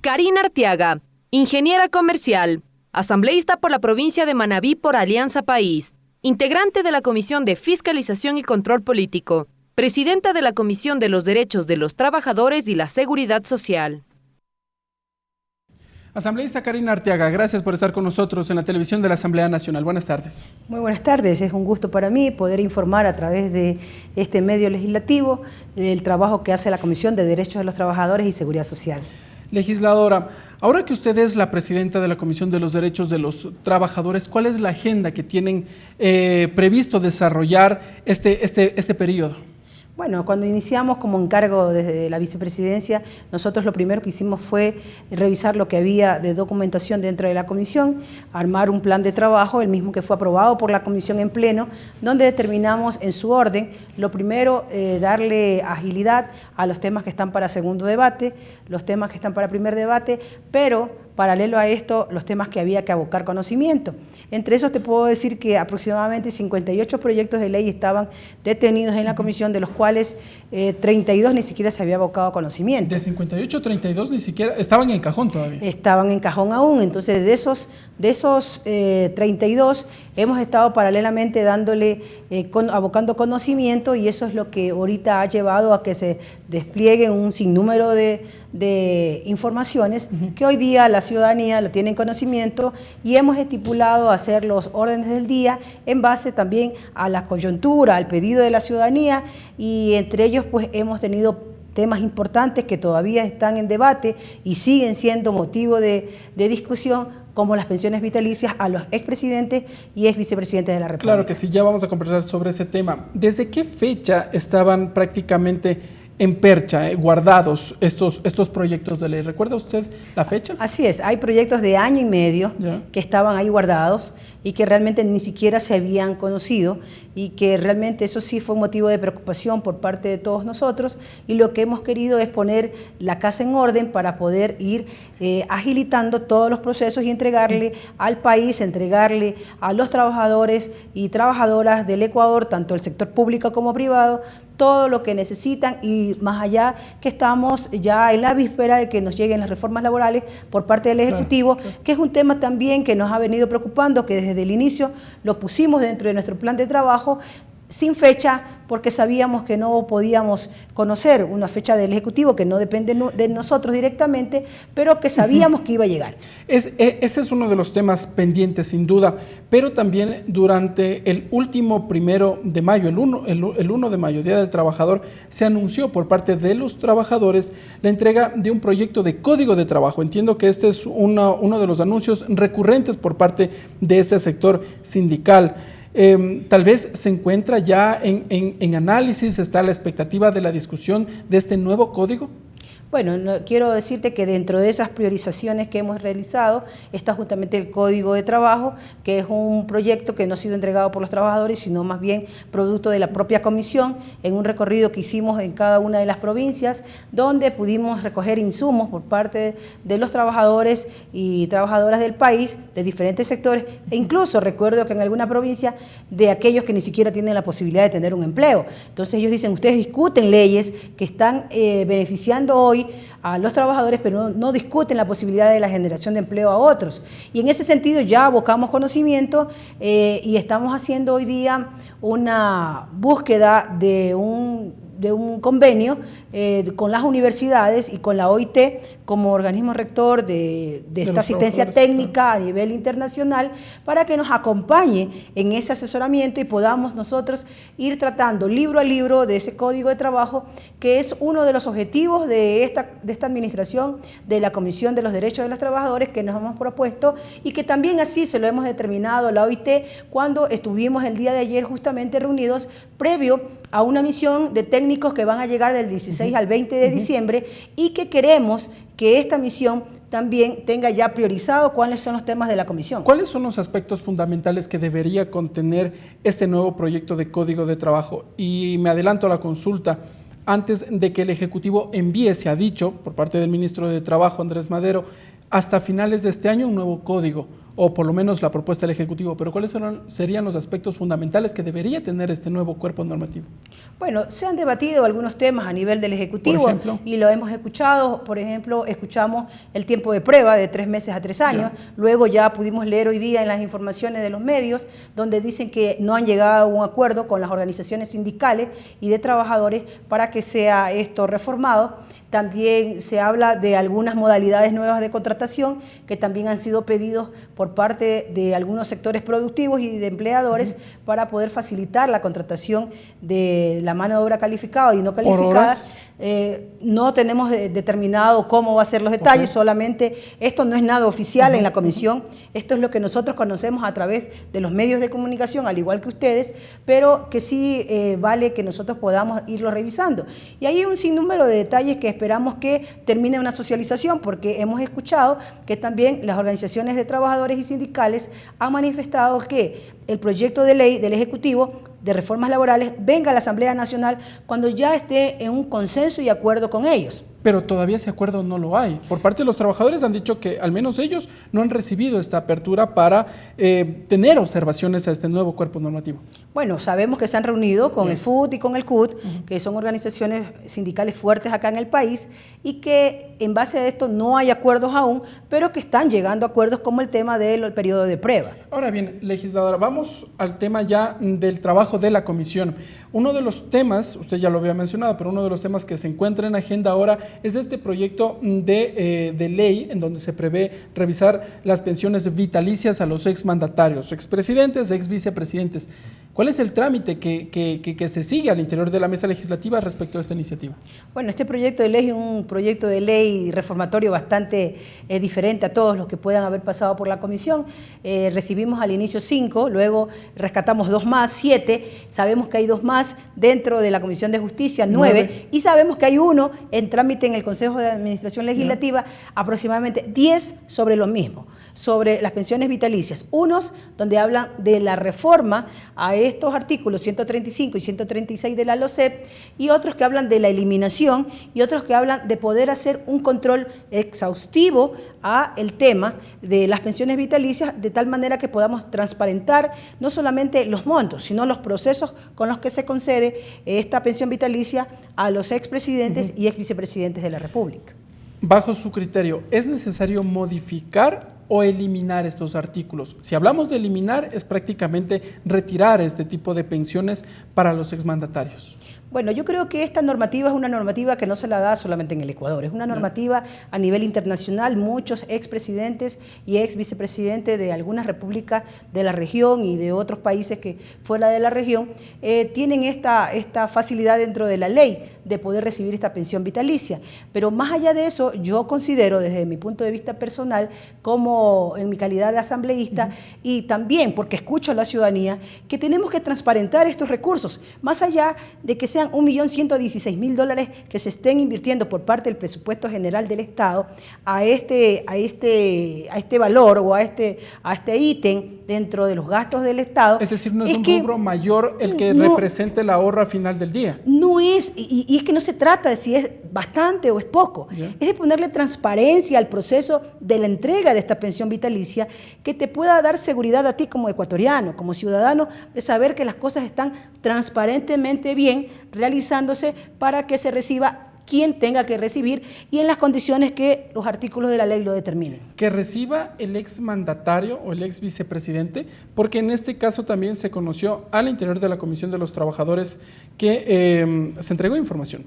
Karina Arteaga, ingeniera comercial, asambleísta por la provincia de Manabí por Alianza País, integrante de la Comisión de Fiscalización y Control Político, presidenta de la Comisión de los Derechos de los Trabajadores y la Seguridad Social. Asambleísta Karina Arteaga, gracias por estar con nosotros en la televisión de la Asamblea Nacional. Buenas tardes. Muy buenas tardes, es un gusto para mí poder informar a través de este medio legislativo el trabajo que hace la Comisión de Derechos de los Trabajadores y Seguridad Social. Legisladora, ahora que usted es la presidenta de la Comisión de los Derechos de los Trabajadores, ¿cuál es la agenda que tienen previsto desarrollar este periodo? Bueno, cuando iniciamos como encargo desde la vicepresidencia, nosotros lo primero que hicimos fue revisar lo que había de documentación dentro de la comisión, armar un plan de trabajo, el mismo que fue aprobado por la comisión en pleno, donde determinamos en su orden, lo primero, darle agilidad a los temas que están para segundo debate, los temas que están para primer debate, pero paralelo a esto, los temas que había que abocar conocimiento. Entre esos te puedo decir que aproximadamente 58 proyectos de ley estaban detenidos en la comisión, de los cuales 32 ni siquiera se había abocado conocimiento. De 58, 32 ni siquiera, estaban en cajón todavía. Estaban en cajón aún, entonces de esos 32 hemos estado paralelamente dándole, abocando conocimiento, y eso es lo que ahorita ha llevado a que se desplieguen un sinnúmero de informaciones que hoy día la ciudadanía la tiene en conocimiento, y hemos estipulado hacer los órdenes del día en base también a la coyuntura, al pedido de la ciudadanía, y entre ellos pues hemos tenido temas importantes que todavía están en debate y siguen siendo motivo de discusión, como las pensiones vitalicias a los expresidentes y exvicepresidentes de la República. Claro que sí, ya vamos a conversar sobre ese tema. ¿Desde qué fecha estaban prácticamente en percha, guardados estos proyectos de ley? ¿Recuerda usted la fecha? Así es, hay proyectos de año y medio que estaban ahí guardados y que realmente ni siquiera se habían conocido, y que realmente eso sí fue un motivo de preocupación por parte de todos nosotros, y lo que hemos querido es poner la casa en orden para poder ir agilitando todos los procesos y entregarle al país, entregarle a los trabajadores y trabajadoras del Ecuador, tanto el sector público como privado, todo lo que necesitan, y más allá que estamos ya en la víspera de que nos lleguen las reformas laborales por parte del Ejecutivo, que es un tema también que nos ha venido preocupando, que desde el inicio lo pusimos dentro de nuestro plan de trabajo, sin fecha, porque sabíamos que no podíamos conocer una fecha del Ejecutivo, que no depende de nosotros directamente, pero que sabíamos que iba a llegar. Ese es uno de los temas pendientes, sin duda, pero también durante el último 1 de mayo, el 1 de mayo, Día del Trabajador, se anunció por parte de los trabajadores la entrega de un proyecto de código de trabajo. Entiendo que este es uno de los anuncios recurrentes por parte de ese sector sindical. Tal vez se encuentra ya en análisis, está la expectativa de la discusión de este nuevo código. Bueno, quiero decirte que dentro de esas priorizaciones que hemos realizado está justamente el Código de Trabajo, que es un proyecto que no ha sido entregado por los trabajadores, sino más bien producto de la propia comisión, en un recorrido que hicimos en cada una de las provincias, donde pudimos recoger insumos por parte de los trabajadores y trabajadoras del país, de diferentes sectores, e incluso recuerdo que en alguna provincia de aquellos que ni siquiera tienen la posibilidad de tener un empleo. Entonces ellos dicen, ustedes discuten leyes que están beneficiando hoy a los trabajadores, pero no discuten la posibilidad de la generación de empleo a otros. Y en ese sentido ya abocamos conocimiento y estamos haciendo hoy día una búsqueda de un convenio con las universidades y con la OIT como organismo rector de esta asistencia técnica a nivel internacional, para que nos acompañe en ese asesoramiento y podamos nosotros ir tratando libro a libro de ese código de trabajo, que es uno de los objetivos de esta administración, de la Comisión de los Derechos de los Trabajadores, que nos hemos propuesto, y que también así se lo hemos determinado la OIT cuando estuvimos el día de ayer justamente reunidos previo a una misión de técnicos que van a llegar del 16 al 20 de diciembre, y que queremos que esta misión también tenga ya priorizado cuáles son los temas de la comisión. ¿Cuáles son los aspectos fundamentales que debería contener este nuevo proyecto de código de trabajo? Y me adelanto a la consulta. Antes de que el Ejecutivo envíe, se ha dicho por parte del ministro de Trabajo, Andrés Madero, hasta finales de este año un nuevo código, o por lo menos la propuesta del Ejecutivo, pero ¿cuáles serían los aspectos fundamentales que debería tener este nuevo cuerpo normativo? Bueno, se han debatido algunos temas a nivel del Ejecutivo y lo hemos escuchado. Por ejemplo, escuchamos el tiempo de prueba de 3 meses a 3 años, luego ya pudimos leer hoy día en las informaciones de los medios donde dicen que no han llegado a un acuerdo con las organizaciones sindicales y de trabajadores para que sea esto reformado. También se habla de algunas modalidades nuevas de contratación que también han sido pedidos por parte de algunos sectores productivos y de empleadores para poder facilitar la contratación de la mano de obra calificada y no calificada. No tenemos determinado cómo va a ser los detalles, solamente esto no es nada oficial en la comisión, esto es lo que nosotros conocemos a través de los medios de comunicación, al igual que ustedes, pero que sí vale que nosotros podamos irlo revisando. Y hay un sinnúmero de detalles que esperamos que termine una socialización, porque hemos escuchado que también las organizaciones de trabajadores y sindicales han manifestado que el proyecto de ley del Ejecutivo de reformas laborales venga a la Asamblea Nacional cuando ya esté en un consenso y acuerdo con ellos. Pero todavía ese acuerdo no lo hay. Por parte de los trabajadores han dicho que al menos ellos no han recibido esta apertura para tener observaciones a este nuevo cuerpo normativo. Bueno, sabemos que se han reunido con el FUT y con el CUT, que son organizaciones sindicales fuertes acá en el país, y que en base a esto no hay acuerdos aún, pero que están llegando a acuerdos como el tema del periodo de prueba. Ahora bien, legisladora, vamos al tema ya del trabajo de la comisión. Uno de los temas, usted ya lo había mencionado, pero uno de los temas que se encuentra en agenda ahora es este proyecto de ley en donde se prevé revisar las pensiones vitalicias a los exmandatarios, expresidentes, exvicepresidentes. ¿Cuál es el trámite que se sigue al interior de la mesa legislativa respecto a esta iniciativa? Bueno, este proyecto de ley es un proyecto de ley reformatorio bastante diferente a todos los que puedan haber pasado por la comisión. Recibimos al inicio 5, luego rescatamos 2 más, 7, sabemos que hay 2 más dentro de la Comisión de Justicia, 9, y sabemos que hay 1 en trámite en el Consejo de Administración Legislativa, aproximadamente 10 sobre lo mismo, sobre las pensiones vitalicias, unos donde hablan de la reforma a estos artículos 135 y 136 de la LOCEP, y otros que hablan de la eliminación, y otros que hablan de poder hacer un control exhaustivo a el tema de las pensiones vitalicias, de tal manera que podamos transparentar no solamente los montos, sino los procesos con los que se concede esta pensión vitalicia a los expresidentes y exvicepresidentes de la República. Bajo su criterio, ¿es necesario modificar o eliminar estos artículos? Si hablamos de eliminar, es prácticamente retirar este tipo de pensiones para los exmandatarios. Bueno, yo creo que esta normativa es una normativa que no se la da solamente en el Ecuador, es una normativa a nivel internacional. Muchos expresidentes y exvicepresidentes de algunas repúblicas de la región y de otros países que fuera de la región tienen esta facilidad dentro de la ley de poder recibir esta pensión vitalicia. Pero más allá de eso, yo considero desde mi punto de vista personal, como en mi calidad de asambleísta, y también porque escucho a la ciudadanía, que tenemos que transparentar estos recursos, más allá de que sean 1.116.000 que se estén invirtiendo por parte del presupuesto general del Estado a este valor o a este ítem dentro de los gastos del Estado. Es decir, no es un rubro mayor el que represente el ahorro al final del día. No es, y es que no se trata de si es bastante o es poco, es de ponerle transparencia al proceso de la entrega de esta pensión vitalicia, que te pueda dar seguridad a ti como ecuatoriano, como ciudadano, de saber que las cosas están transparentemente bien realizándose para que se reciba quien tenga que recibir y en las condiciones que los artículos de la ley lo determinen. Que reciba el exmandatario o el ex vicepresidente, porque en este caso también se conoció al interior de la Comisión de los Trabajadores que se entregó información.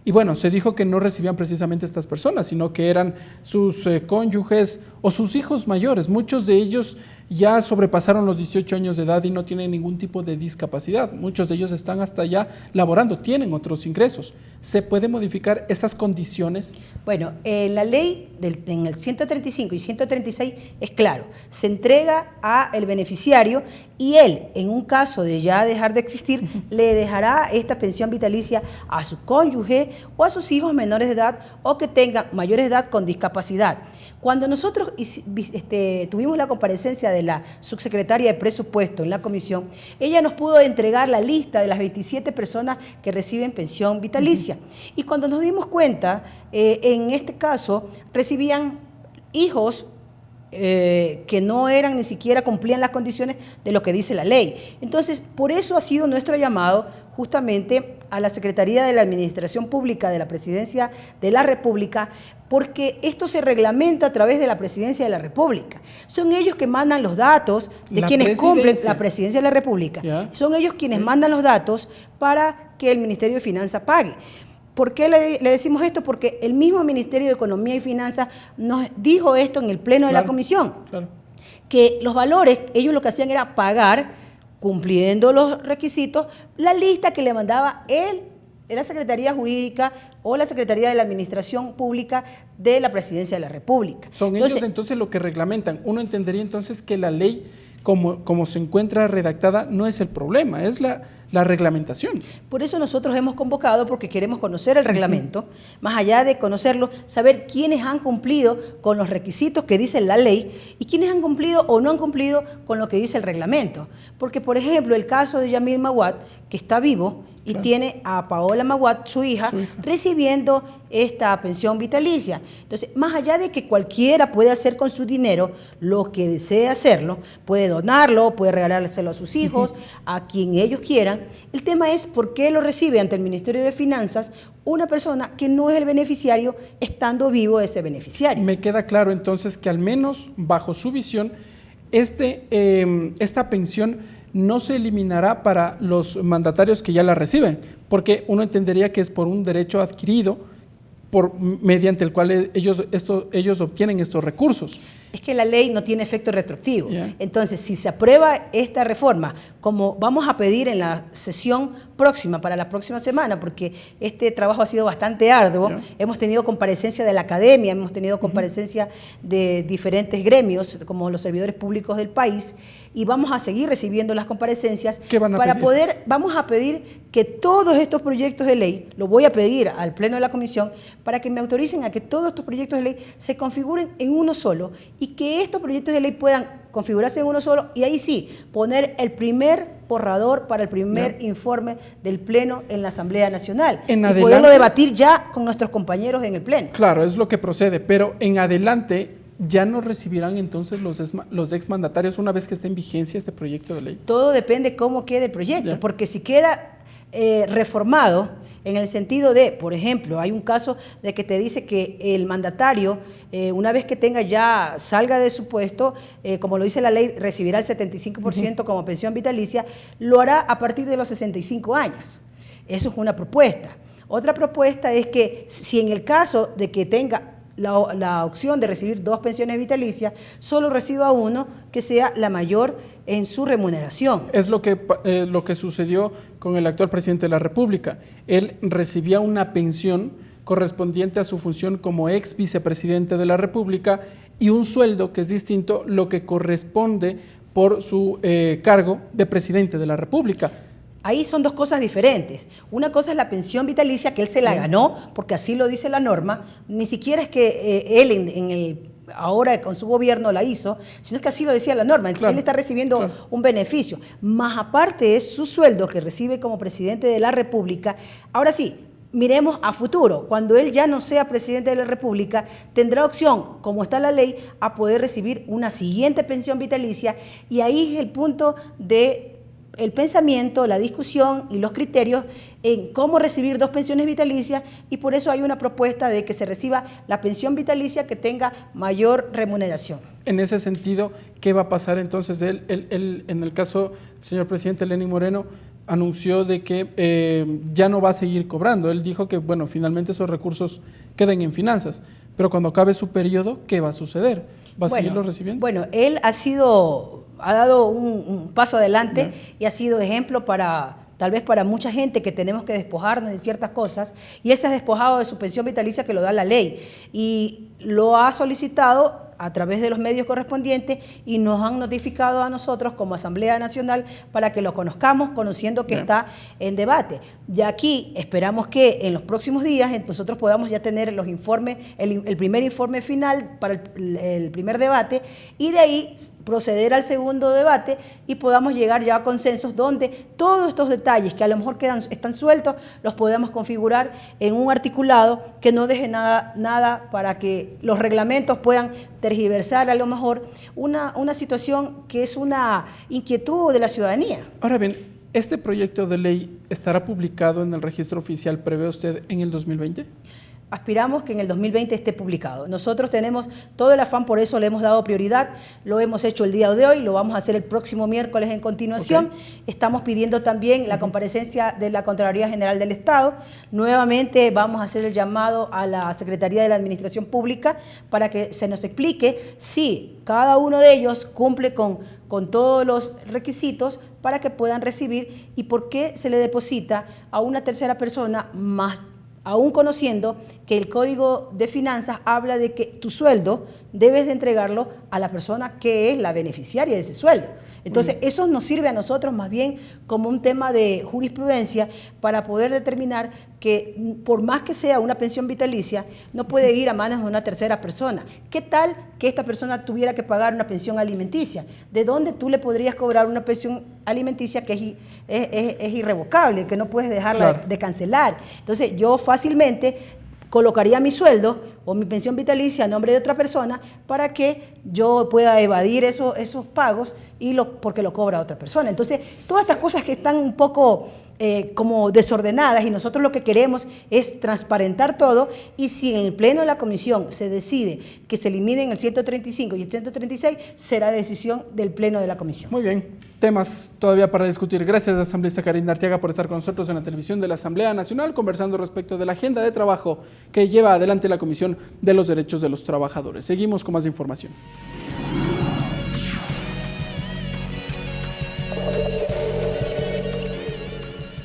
Y bueno, se dijo que no recibían precisamente estas personas, sino que eran sus cónyuges o sus hijos mayores. Muchos de ellos ya sobrepasaron los 18 años de edad y no tienen ningún tipo de discapacidad. Muchos de ellos están hasta ya laborando, tienen otros ingresos. ¿Se puede modificar esas condiciones? Bueno, la ley en el 135 y 136 es claro, se entrega al beneficiario y él, en un caso de ya dejar de existir, le dejará esta pensión vitalicia a su cónyuge o a sus hijos menores de edad o que tengan mayores de edad con discapacidad. Cuando nosotros tuvimos la comparecencia de la subsecretaria de Presupuesto en la comisión, ella nos pudo entregar la lista de las 27 personas que reciben pensión vitalicia. Y cuando nos dimos cuenta, en este caso, recibían hijos que no eran ni siquiera cumplían las condiciones de lo que dice la ley. Entonces, por eso ha sido nuestro llamado justamente a la Secretaría de la Administración Pública de la Presidencia de la República, porque esto se reglamenta a través de la Presidencia de la República. Son ellos que mandan los datos de quienes cumplen la Presidencia de la República. Son ellos quienes mandan los datos para que el Ministerio de Finanzas pague. ¿Por qué le decimos esto? Porque el mismo Ministerio de Economía y Finanzas nos dijo esto en el pleno de la comisión, que los valores, ellos lo que hacían era pagar, cumpliendo los requisitos, la lista que le mandaba la Secretaría Jurídica o la Secretaría de la Administración Pública de la Presidencia de la República. Son ellos entonces lo que reglamentan. Uno entendería entonces que la ley, como se encuentra redactada, no es el problema, es la reglamentación. Por eso nosotros hemos convocado, porque queremos conocer el reglamento, más allá de conocerlo, saber quiénes han cumplido con los requisitos que dice la ley y quiénes han cumplido o no han cumplido con lo que dice el reglamento. Porque, por ejemplo, el caso de Yamil Maguad, que está vivo y tiene a Paola Maguad, su hija, recibiendo esta pensión vitalicia. Entonces, más allá de que cualquiera puede hacer con su dinero lo que desee hacerlo, puede donarlo, puede regalárselo a sus hijos, a quien ellos quieran, el tema es por qué lo recibe ante el Ministerio de Finanzas una persona que no es el beneficiario, estando vivo ese beneficiario. Me queda claro entonces que al menos bajo su visión, esta pensión no se eliminará para los mandatarios que ya la reciben, porque uno entendería que es por un derecho adquirido mediante el cual ellos obtienen estos recursos. Es que la ley no tiene efecto retroactivo. Entonces, si se aprueba esta reforma, como vamos a pedir en la sesión próxima, para la próxima semana, porque este trabajo ha sido bastante arduo, hemos tenido comparecencia de la academia, hemos tenido comparecencia de diferentes gremios, como los servidores públicos del país, y vamos a seguir recibiendo las comparecencias. ¿Qué van a pedir? Vamos a pedir que todos estos proyectos de ley, lo voy a pedir al Pleno de la Comisión, para que me autoricen a que todos estos proyectos de ley se configuren en uno solo y que estos proyectos de ley puedan configurarse en uno solo y ahí sí, poner el primer borrador para el primer informe del Pleno en la Asamblea Nacional y poderlo debatir ya con nuestros compañeros en el Pleno. Claro, es lo que procede, pero en adelante ya no recibirán entonces los exmandatarios una vez que esté en vigencia este proyecto de ley. Todo depende cómo quede el proyecto, porque si queda reformado en el sentido de, por ejemplo, hay un caso de que te dice que el mandatario, una vez que salga de su puesto, como lo dice la ley, recibirá el 75% como pensión vitalicia, lo hará a partir de los 65 años. Eso es una propuesta. Otra propuesta es que si en el caso de que tenga la opción de recibir 2 pensiones vitalicias, solo reciba uno que sea la mayor en su remuneración. Es lo que sucedió con el actual presidente de la República. Él recibía una pensión correspondiente a su función como ex vicepresidente de la República y un sueldo que es distinto, lo que corresponde por su cargo de presidente de la República. Ahí son dos cosas diferentes. Una cosa es la pensión vitalicia, que él se la ganó, porque así lo dice la norma. Ni siquiera es que él ahora con su gobierno la hizo, sino que así lo decía la norma. Él está recibiendo un beneficio. Más aparte es su sueldo que recibe como presidente de la República. Ahora sí, miremos a futuro. Cuando él ya no sea presidente de la República, tendrá opción, como está la ley, a poder recibir una siguiente pensión vitalicia. Y ahí es el punto de el pensamiento, la discusión y los criterios en cómo recibir 2 pensiones vitalicias, y por eso hay una propuesta de que se reciba la pensión vitalicia que tenga mayor remuneración. En ese sentido, ¿qué va a pasar entonces? Él, en el caso del señor presidente Lenín Moreno, anunció de que ya no va a seguir cobrando. Él dijo que, bueno, finalmente esos recursos queden en finanzas, pero cuando acabe su periodo, ¿qué va a suceder? ¿Va a seguirlo recibiendo? Bueno, él ha dado un paso adelante y ha sido ejemplo tal vez para mucha gente que tenemos que despojarnos de ciertas cosas, y él se ha despojado de su pensión vitalicia que lo da la ley y lo ha solicitado a través de los medios correspondientes y nos han notificado a nosotros como Asamblea Nacional para que lo conozcamos, conociendo que está en debate. Ya aquí esperamos que en los próximos días nosotros podamos ya tener los informes, el primer informe final para el primer debate, y de ahí proceder al segundo debate y podamos llegar ya a consensos donde todos estos detalles que a lo mejor están sueltos los podamos configurar en un articulado que no deje nada para que los reglamentos puedan tergiversar a lo mejor una situación que es una inquietud de la ciudadanía. Ahora bien, ¿este proyecto de ley estará publicado en el registro oficial, prevé usted, en el 2020? aspiramos que en el 2020 esté publicado. Nosotros tenemos todo el afán, por eso le hemos dado prioridad, lo hemos hecho el día de hoy, lo vamos a hacer el próximo miércoles en continuación. Estamos pidiendo también la comparecencia de la Contraloría General del Estado. Nuevamente vamos a hacer el llamado a la Secretaría de la Administración Pública para que se nos explique si cada uno de ellos cumple con todos los requisitos para que puedan recibir y por qué se le deposita a una tercera persona más, aún conociendo que el Código de Finanzas habla de que tu sueldo debes de entregarlo a la persona que es la beneficiaria de ese sueldo. Entonces, eso nos sirve a nosotros más bien como un tema de jurisprudencia para poder determinar que por más que sea una pensión vitalicia, no puede ir a manos de una tercera persona. ¿Qué tal que esta persona tuviera que pagar una pensión alimenticia? ¿De dónde tú le podrías cobrar una pensión alimenticia que es irrevocable, que no puedes dejarla de cancelar? Entonces, yo fácilmente colocaría mi sueldo o mi pensión vitalicia a nombre de otra persona para que yo pueda evadir esos pagos porque lo cobra otra persona. Entonces, todas estas cosas que están un poco como desordenadas y nosotros lo que queremos es transparentar todo y si en el pleno de la comisión se decide que se eliminen el 135 y el 136, será decisión del pleno de la comisión. Muy bien, temas todavía para discutir. Gracias, asambleísta Karina Arteaga, por estar con nosotros en la televisión de la Asamblea Nacional, conversando respecto de la agenda de trabajo que lleva adelante la Comisión de los Derechos de los Trabajadores. Seguimos con más información.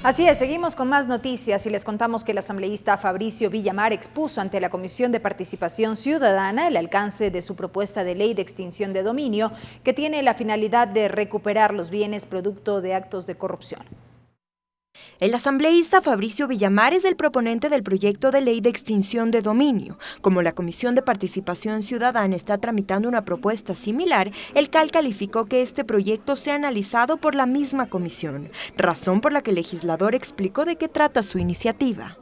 Así es, seguimos con más noticias y les contamos que el asambleísta Fabricio Villamar expuso ante la Comisión de Participación Ciudadana el alcance de su propuesta de ley de extinción de dominio que tiene la finalidad de recuperar los bienes producto de actos de corrupción. El asambleísta Fabricio Villamar es el proponente del proyecto de ley de extinción de dominio. Como la Comisión de Participación Ciudadana está tramitando una propuesta similar, el CAL calificó que este proyecto sea analizado por la misma comisión, razón por la que el legislador explicó de qué trata su iniciativa.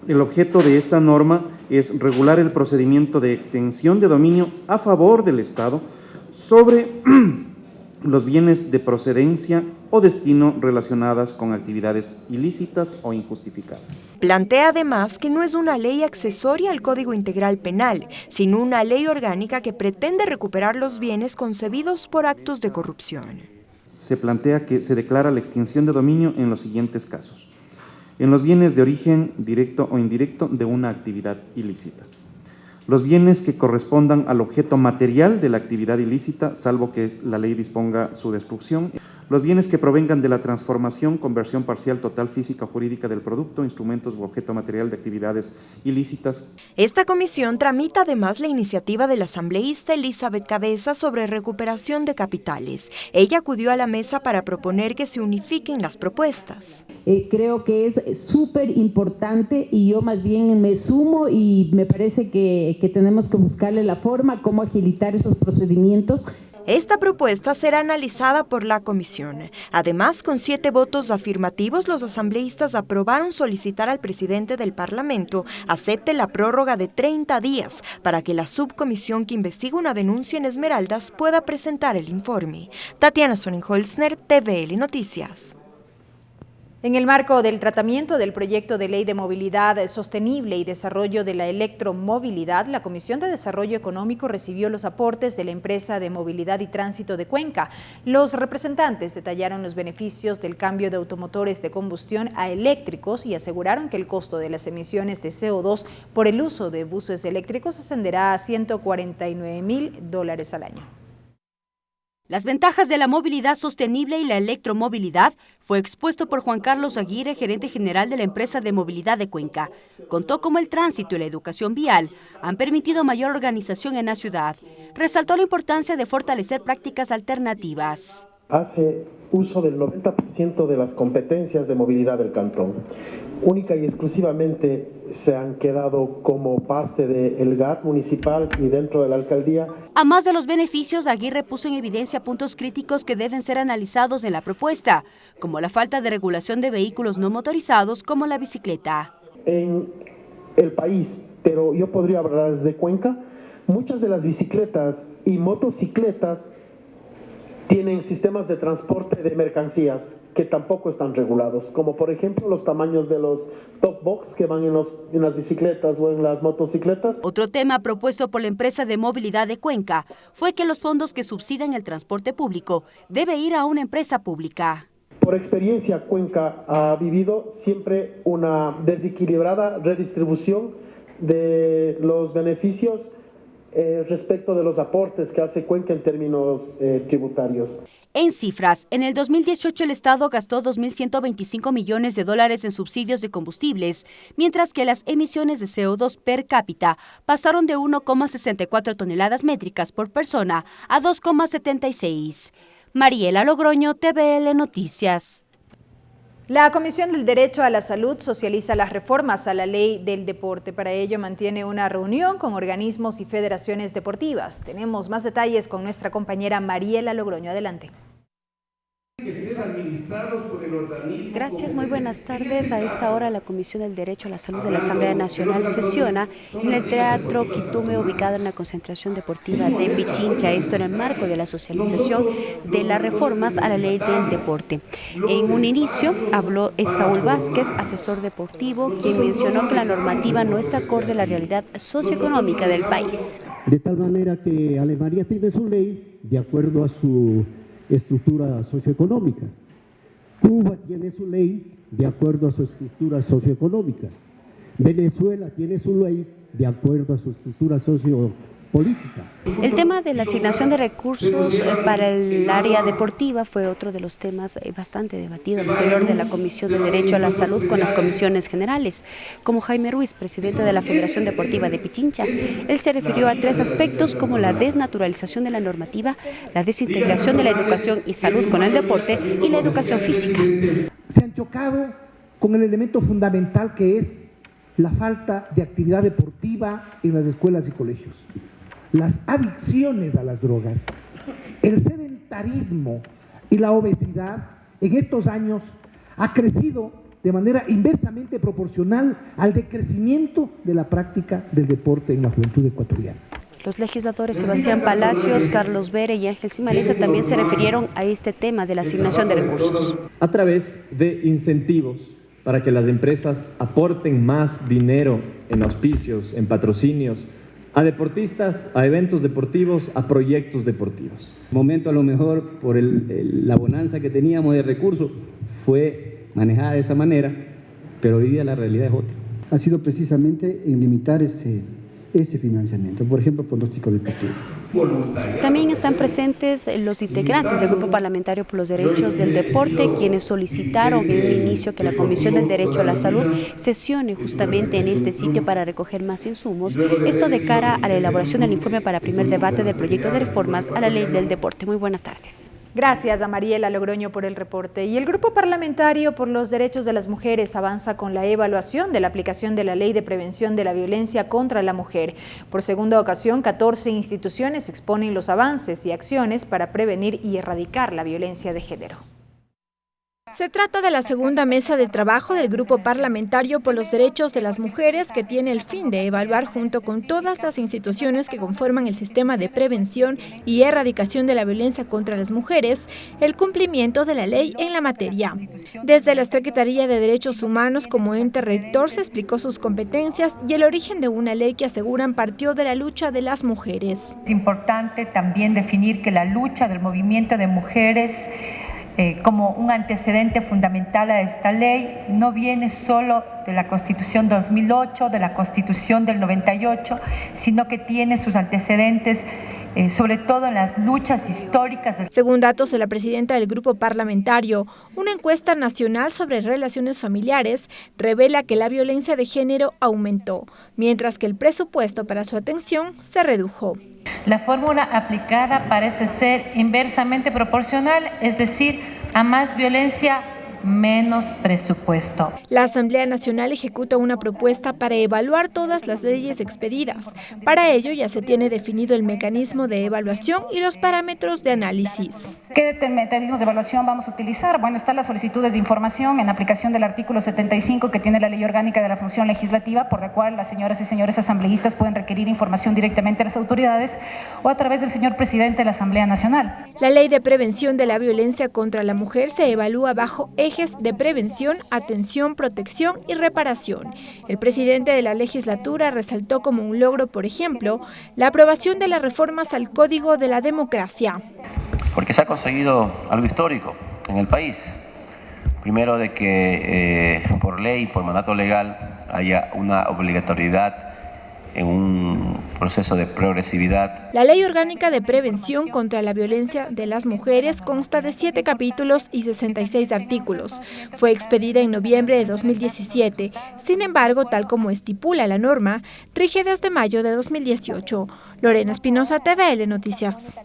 El objeto de esta norma es regular el procedimiento de extinción de dominio a favor del Estado sobre los bienes de procedencia o destino relacionadas con actividades ilícitas o injustificadas. Plantea además que no es una ley accesoria al Código Integral Penal, sino una ley orgánica que pretende recuperar los bienes concebidos por actos de corrupción. Se plantea que se declara la extinción de dominio en los siguientes casos. En los bienes de origen directo o indirecto de una actividad ilícita. Los bienes que correspondan al objeto material de la actividad ilícita, salvo que la ley disponga su destrucción. Los bienes que provengan de la transformación, conversión parcial, total, física o jurídica del producto, instrumentos u objeto material de actividades ilícitas. Esta comisión tramita además la iniciativa del asambleísta Elizabeth Cabeza sobre recuperación de capitales. Ella acudió a la mesa para proponer que se unifiquen las propuestas. Creo que es súper importante y yo más bien me sumo y me parece que tenemos que buscarle la forma, cómo agilitar esos procedimientos. Esta propuesta será analizada por la comisión. Además, con 7 votos afirmativos, los asambleístas aprobaron solicitar al presidente del Parlamento acepte la prórroga de 30 días para que la subcomisión que investiga una denuncia en Esmeraldas pueda presentar el informe. Tatiana Sonnenholzner, TVL Noticias. En el marco del tratamiento del proyecto de ley de movilidad sostenible y desarrollo de la electromovilidad, la Comisión de Desarrollo Económico recibió los aportes de la empresa de movilidad y tránsito de Cuenca. Los representantes detallaron los beneficios del cambio de automotores de combustión a eléctricos y aseguraron que el costo de las emisiones de CO2 por el uso de buses eléctricos ascenderá a $149.000 al año. Las ventajas de la movilidad sostenible y la electromovilidad fue expuesto por Juan Carlos Aguirre, gerente general de la empresa de movilidad de Cuenca. Contó cómo el tránsito y la educación vial han permitido mayor organización en la ciudad. Resaltó la importancia de fortalecer prácticas alternativas. Hace uso del 90% de las competencias de movilidad del cantón. Única y exclusivamente se han quedado como parte del GAT municipal y dentro de la alcaldía. A más de los beneficios, Aguirre puso en evidencia puntos críticos que deben ser analizados en la propuesta, como la falta de regulación de vehículos no motorizados como la bicicleta. En el país, pero yo podría hablar desde Cuenca, muchas de las bicicletas y motocicletas tienen sistemas de transporte de mercancías que tampoco están regulados, como por ejemplo los tamaños de los top box que van en las bicicletas o en las motocicletas. Otro tema propuesto por la empresa de movilidad de Cuenca fue que los fondos que subsidian el transporte público debe ir a una empresa pública. Por experiencia, Cuenca ha vivido siempre una desequilibrada redistribución de los beneficios respecto de los aportes que hace Cuenca en términos tributarios. En cifras, en el 2018 el Estado gastó 2.125 millones de dólares en subsidios de combustibles, mientras que las emisiones de CO2 per cápita pasaron de 1,64 toneladas métricas por persona a 2,76. Mariela Logroño, TVL Noticias. La Comisión del Derecho a la Salud socializa las reformas a la ley del deporte. Para ello mantiene una reunión con organismos y federaciones deportivas. Tenemos más detalles con nuestra compañera Mariela Logroño. Adelante. Gracias, muy buenas tardes. A esta hora la Comisión del Derecho a la Salud de la Asamblea Nacional sesiona en el Teatro Quitume, ubicado en la concentración deportiva de Pichincha, esto en el marco de la socialización de las reformas a la ley del deporte. En un inicio habló Saúl Vázquez, asesor deportivo, quien mencionó que la normativa no está acorde a la realidad socioeconómica del país. De tal manera que Alemania tiene su ley de acuerdo a su estructura socioeconómica. Cuba tiene su ley de acuerdo a su estructura socioeconómica. Venezuela tiene su ley de acuerdo a su estructura sociopolítica. El tema de la asignación de recursos para el área deportiva fue otro de los temas bastante debatido al interior de la Comisión de Derecho a la Salud con las comisiones generales. Como Jaime Ruiz, presidente de la Federación Deportiva de Pichincha, él se refirió a tres aspectos como la desnaturalización de la normativa, la desintegración de la educación y salud con el deporte y la educación física. Se han chocado con el elemento fundamental que es la falta de actividad deportiva en las escuelas y colegios. Las adicciones a las drogas, el sedentarismo y la obesidad en estos años ha crecido de manera inversamente proporcional al decrecimiento de la práctica del deporte en la juventud ecuatoriana. Los legisladores Sebastián Palacios, Carlos Bere y Ángel Simaliza también se refirieron a este tema de la asignación de recursos. A través de incentivos para que las empresas aporten más dinero en auspicios, en patrocinios, a deportistas, a eventos deportivos, a proyectos deportivos. Momento a lo mejor por la bonanza que teníamos de recursos fue manejada de esa manera, pero hoy día la realidad es otra. Ha sido precisamente en limitar ese financiamiento, por ejemplo, pronóstico deportivo. También están presentes los integrantes del Grupo Parlamentario por los Derechos del Deporte, quienes solicitaron en un inicio que la Comisión del Derecho a la Salud sesione justamente en este sitio para recoger más insumos, esto de cara a la elaboración del informe para primer debate del proyecto de reformas a la ley del deporte. Muy buenas tardes. Gracias a Mariela Logroño por el reporte. Y el Grupo Parlamentario por los Derechos de las Mujeres avanza con la evaluación de la aplicación de la Ley de Prevención de la Violencia contra la Mujer. Por segunda ocasión, 14 instituciones exponen los avances y acciones para prevenir y erradicar la violencia de género. Se trata de la segunda mesa de trabajo del Grupo Parlamentario por los Derechos de las Mujeres, que tiene el fin de evaluar junto con todas las instituciones que conforman el sistema de prevención y erradicación de la violencia contra las mujeres, el cumplimiento de la ley en la materia. Desde la Secretaría de Derechos Humanos como ente rector se explicó sus competencias y el origen de una ley que aseguran partió de la lucha de las mujeres. Es importante también definir que la lucha del movimiento de mujeres como un antecedente fundamental a esta ley, no viene solo de la Constitución 2008, de la Constitución del 98, sino que tiene sus antecedentes sobre todo en las luchas históricas. Según datos de la presidenta del grupo parlamentario, una encuesta nacional sobre relaciones familiares revela que la violencia de género aumentó, mientras que el presupuesto para su atención se redujo. La fórmula aplicada parece ser inversamente proporcional, es decir, a más violencia menos presupuesto. La Asamblea Nacional ejecuta una propuesta para evaluar todas las leyes expedidas. Para ello ya se tiene definido el mecanismo de evaluación y los parámetros de análisis. ¿Qué mecanismos de evaluación vamos a utilizar? Bueno, están las solicitudes de información en aplicación del artículo 75 que tiene la Ley Orgánica de la Función Legislativa, por la cual las señoras y señores asambleístas pueden requerir información directamente a las autoridades o a través del señor presidente de la Asamblea Nacional. La Ley de Prevención de la Violencia contra la Mujer se evalúa bajo ejes de prevención, atención, protección y reparación. El presidente de la legislatura resaltó como un logro, por ejemplo, la aprobación de las reformas al Código de la Democracia. Porque se ha conseguido algo histórico en el país. Primero, de que por ley, por mandato legal, haya una obligatoriedad en un proceso de progresividad. La Ley Orgánica de Prevención contra la Violencia de las Mujeres consta de 7 capítulos y 66 artículos. Fue expedida en noviembre de 2017. Sin embargo, tal como estipula la norma, rige desde mayo de 2018. Lorena Espinosa, TVL Noticias.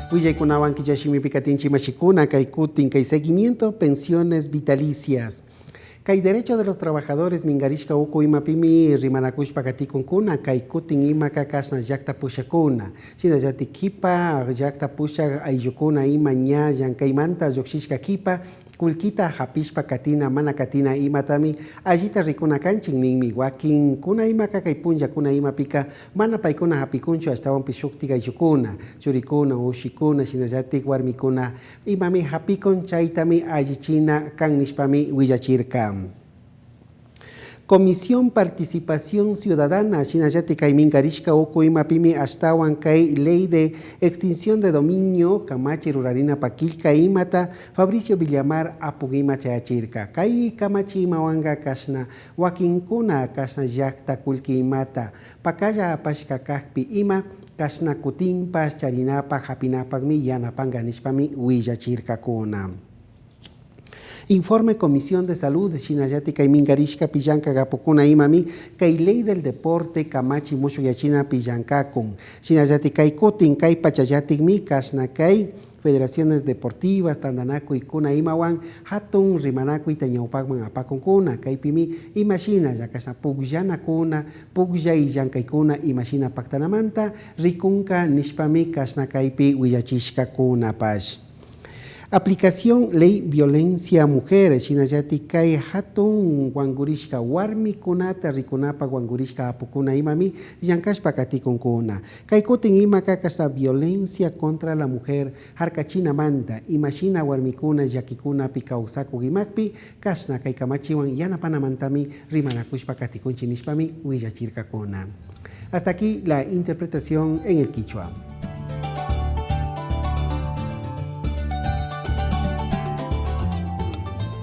Huillaicunawan Kiyashimi Picatinchi Machicuna, Kaikutin, Kai Seguimiento, Pensiones Vitalicias. Kai Derecho de los Trabajadores Mingarishka Uku Imapimi, Rimanakush Pacaticuncuna, Kaikutin Ima Kakasna Yakta Pushakuna, Sina Yatikipa, Yakta Pusha Ayukuna Ima Ña, Yankaimanta, Yoxishka Kipa, Kulkita Hapishpa Katina, Mana Katina Imatami, Ajita Rikuna Kanchin Nimi, Wakin, Kuna Ima Kakaipunja, Kuna Ima Pika, Mana Paikuna Hapikuncho, hasta un Pishukti Gayukuna, Churikuna, Ushikuna, Sinayatik, Warmikuna, Imami Hapikon, Chaitami, Ajichina, Kanishpami, Huillachirkam. Comisión Participación Ciudadana, Shinayati Kaimin Garishka Oko Imapimi Ashtawan Kai, Ley de Extinción de Dominio, Kamachi Rurarina Paquilca Imata, Fabricio Villamar Apugima Chayachirka, Kai Kamachi Mawanga Kashna, Wakinkuna Kashna Yakta Kulki Imata, Pakaya Apashka Kakpi Ima, Kashna Kutimpas, Charinapa, Japinapagmi, Yanapanganishpami, Huillachirka Kuna. Informe Comisión de Salud de Shinayati Kaimingarishka Pillanca Gapukuna Imami, Kai Ley del Deporte Kamachi Mushu Yachina Pillancacun, Shinayati Kaikutin Kai Pachayati Mi Kashna Kai, Federaciones Deportivas, Tandanaco y Kuna Imawan, Hatun, Rimanaco y Tañaupagman Apacuncuna, Kaipimi, Imashina, Yakasna Pugyana Kuna, Pugya y Yankaikuna, Imashina Pactanamanta, Rikunka, Nishpami, Kashna Kaipi, Huillachishka Kuna Pash. Aplicación Ley Violencia a Mujeres, Shinayati Kai Hatun, Wangurishka Warmi Kunata, Rikunapa, Wangurishka Apukuna Imami, Yankashpa Katikunkuna. Kaikutin Ima Kakasta Violencia contra la Mujer, Harkachina Manda, Imashina Warmikuna, Yakikuna, Pikausaku Gimakpi, Kashna Kaikamachiwan, Yanapanamantami, Rimanakushpa Katikunchinispami, Huillachirkakuna. Hasta aquí la interpretación en el Quichua.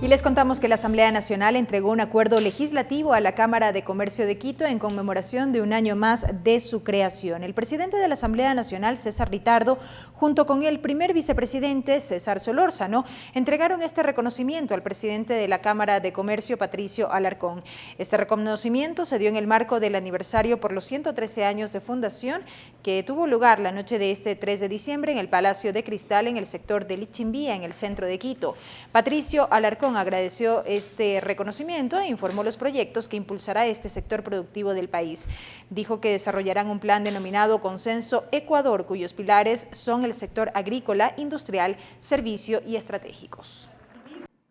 Y les contamos que la Asamblea Nacional entregó un acuerdo legislativo a la Cámara de Comercio de Quito en conmemoración de un año más de su creación. El presidente de la Asamblea Nacional, César Ritardo, junto con el primer vicepresidente, César Solórzano, entregaron este reconocimiento al presidente de la Cámara de Comercio, Patricio Alarcón. Este reconocimiento se dio en el marco del aniversario por los 113 años de fundación que tuvo lugar la noche de este 3 de diciembre en el Palacio de Cristal en el sector de Lichimbía, en el centro de Quito. Patricio Alarcón agradeció este reconocimiento e informó los proyectos que impulsará este sector productivo del país. Dijo que desarrollarán un plan denominado Consenso Ecuador, cuyos pilares son el sector agrícola, industrial, servicio y estratégicos.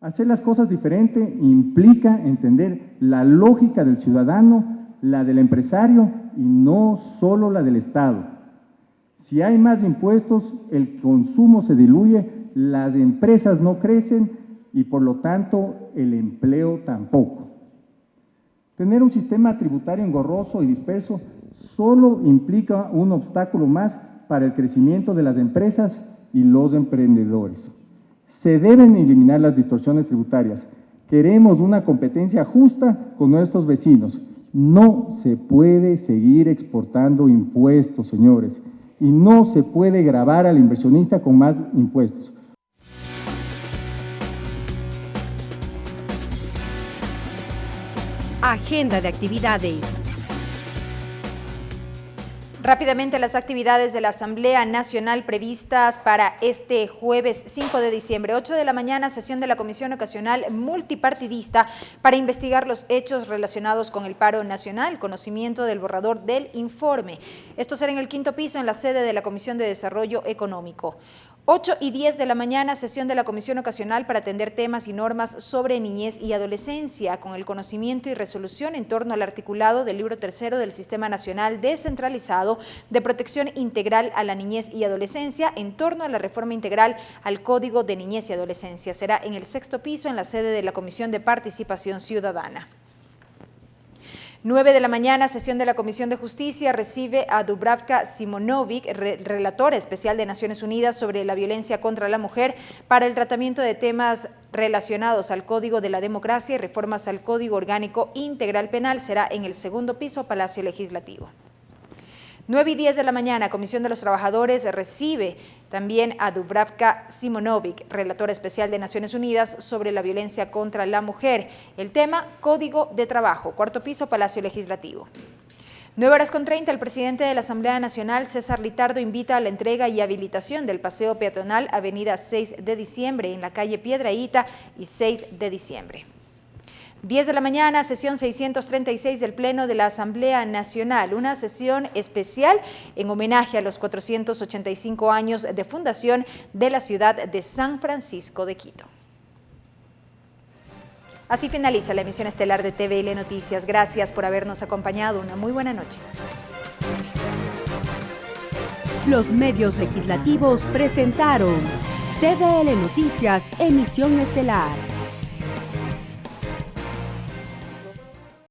Hacer las cosas diferente implica entender la lógica del ciudadano, la del empresario y no solo la del Estado. Si hay más impuestos, el consumo se diluye, las empresas no crecen y por lo tanto el empleo tampoco. Tener un sistema tributario engorroso y disperso solo implica un obstáculo más para el crecimiento de las empresas y los emprendedores. Se deben eliminar las distorsiones tributarias. Queremos una competencia justa con nuestros vecinos. No se puede seguir exportando impuestos, señores, y no se puede gravar al inversionista con más impuestos. Agenda de actividades. Rápidamente, las actividades de la Asamblea Nacional previstas para este jueves 5 de diciembre, 8 de la mañana, sesión de la Comisión Ocasional Multipartidista para investigar los hechos relacionados con el paro nacional, conocimiento del borrador del informe. Esto será en el 5º piso en la sede de la Comisión de Desarrollo Económico. 8 y 10 de la mañana, sesión de la Comisión Ocasional para atender temas y normas sobre niñez y adolescencia, con el conocimiento y resolución en torno al articulado del libro 3º del Sistema Nacional Descentralizado de Protección Integral a la Niñez y Adolescencia, en torno a la reforma integral al Código de Niñez y Adolescencia. Será en el 6º piso en la sede de la Comisión de Participación Ciudadana. 9 de la mañana, sesión de la Comisión de Justicia, recibe a Dubravka Simonovic, relatora especial de Naciones Unidas sobre la violencia contra la mujer, para el tratamiento de temas relacionados al Código de la Democracia y reformas al Código Orgánico Integral Penal. Será en el 2º piso, Palacio Legislativo. 9 y 10 de la mañana, Comisión de los Trabajadores recibe también a Dubravka Simonovic, relatora especial de Naciones Unidas sobre la violencia contra la mujer. El tema, Código de Trabajo, 4º piso, Palacio Legislativo. 9:30, el presidente de la Asamblea Nacional, César Litardo, invita a la entrega y habilitación del paseo peatonal Avenida 6 de diciembre en la calle Piedrahíta y 6 de diciembre. 10 de la mañana, sesión 636 del Pleno de la Asamblea Nacional, una sesión especial en homenaje a los 485 años de fundación de la ciudad de San Francisco de Quito. Así finaliza la emisión estelar de TVL Noticias. Gracias por habernos acompañado. Una muy buena noche. Los medios legislativos presentaron TVL Noticias, emisión estelar.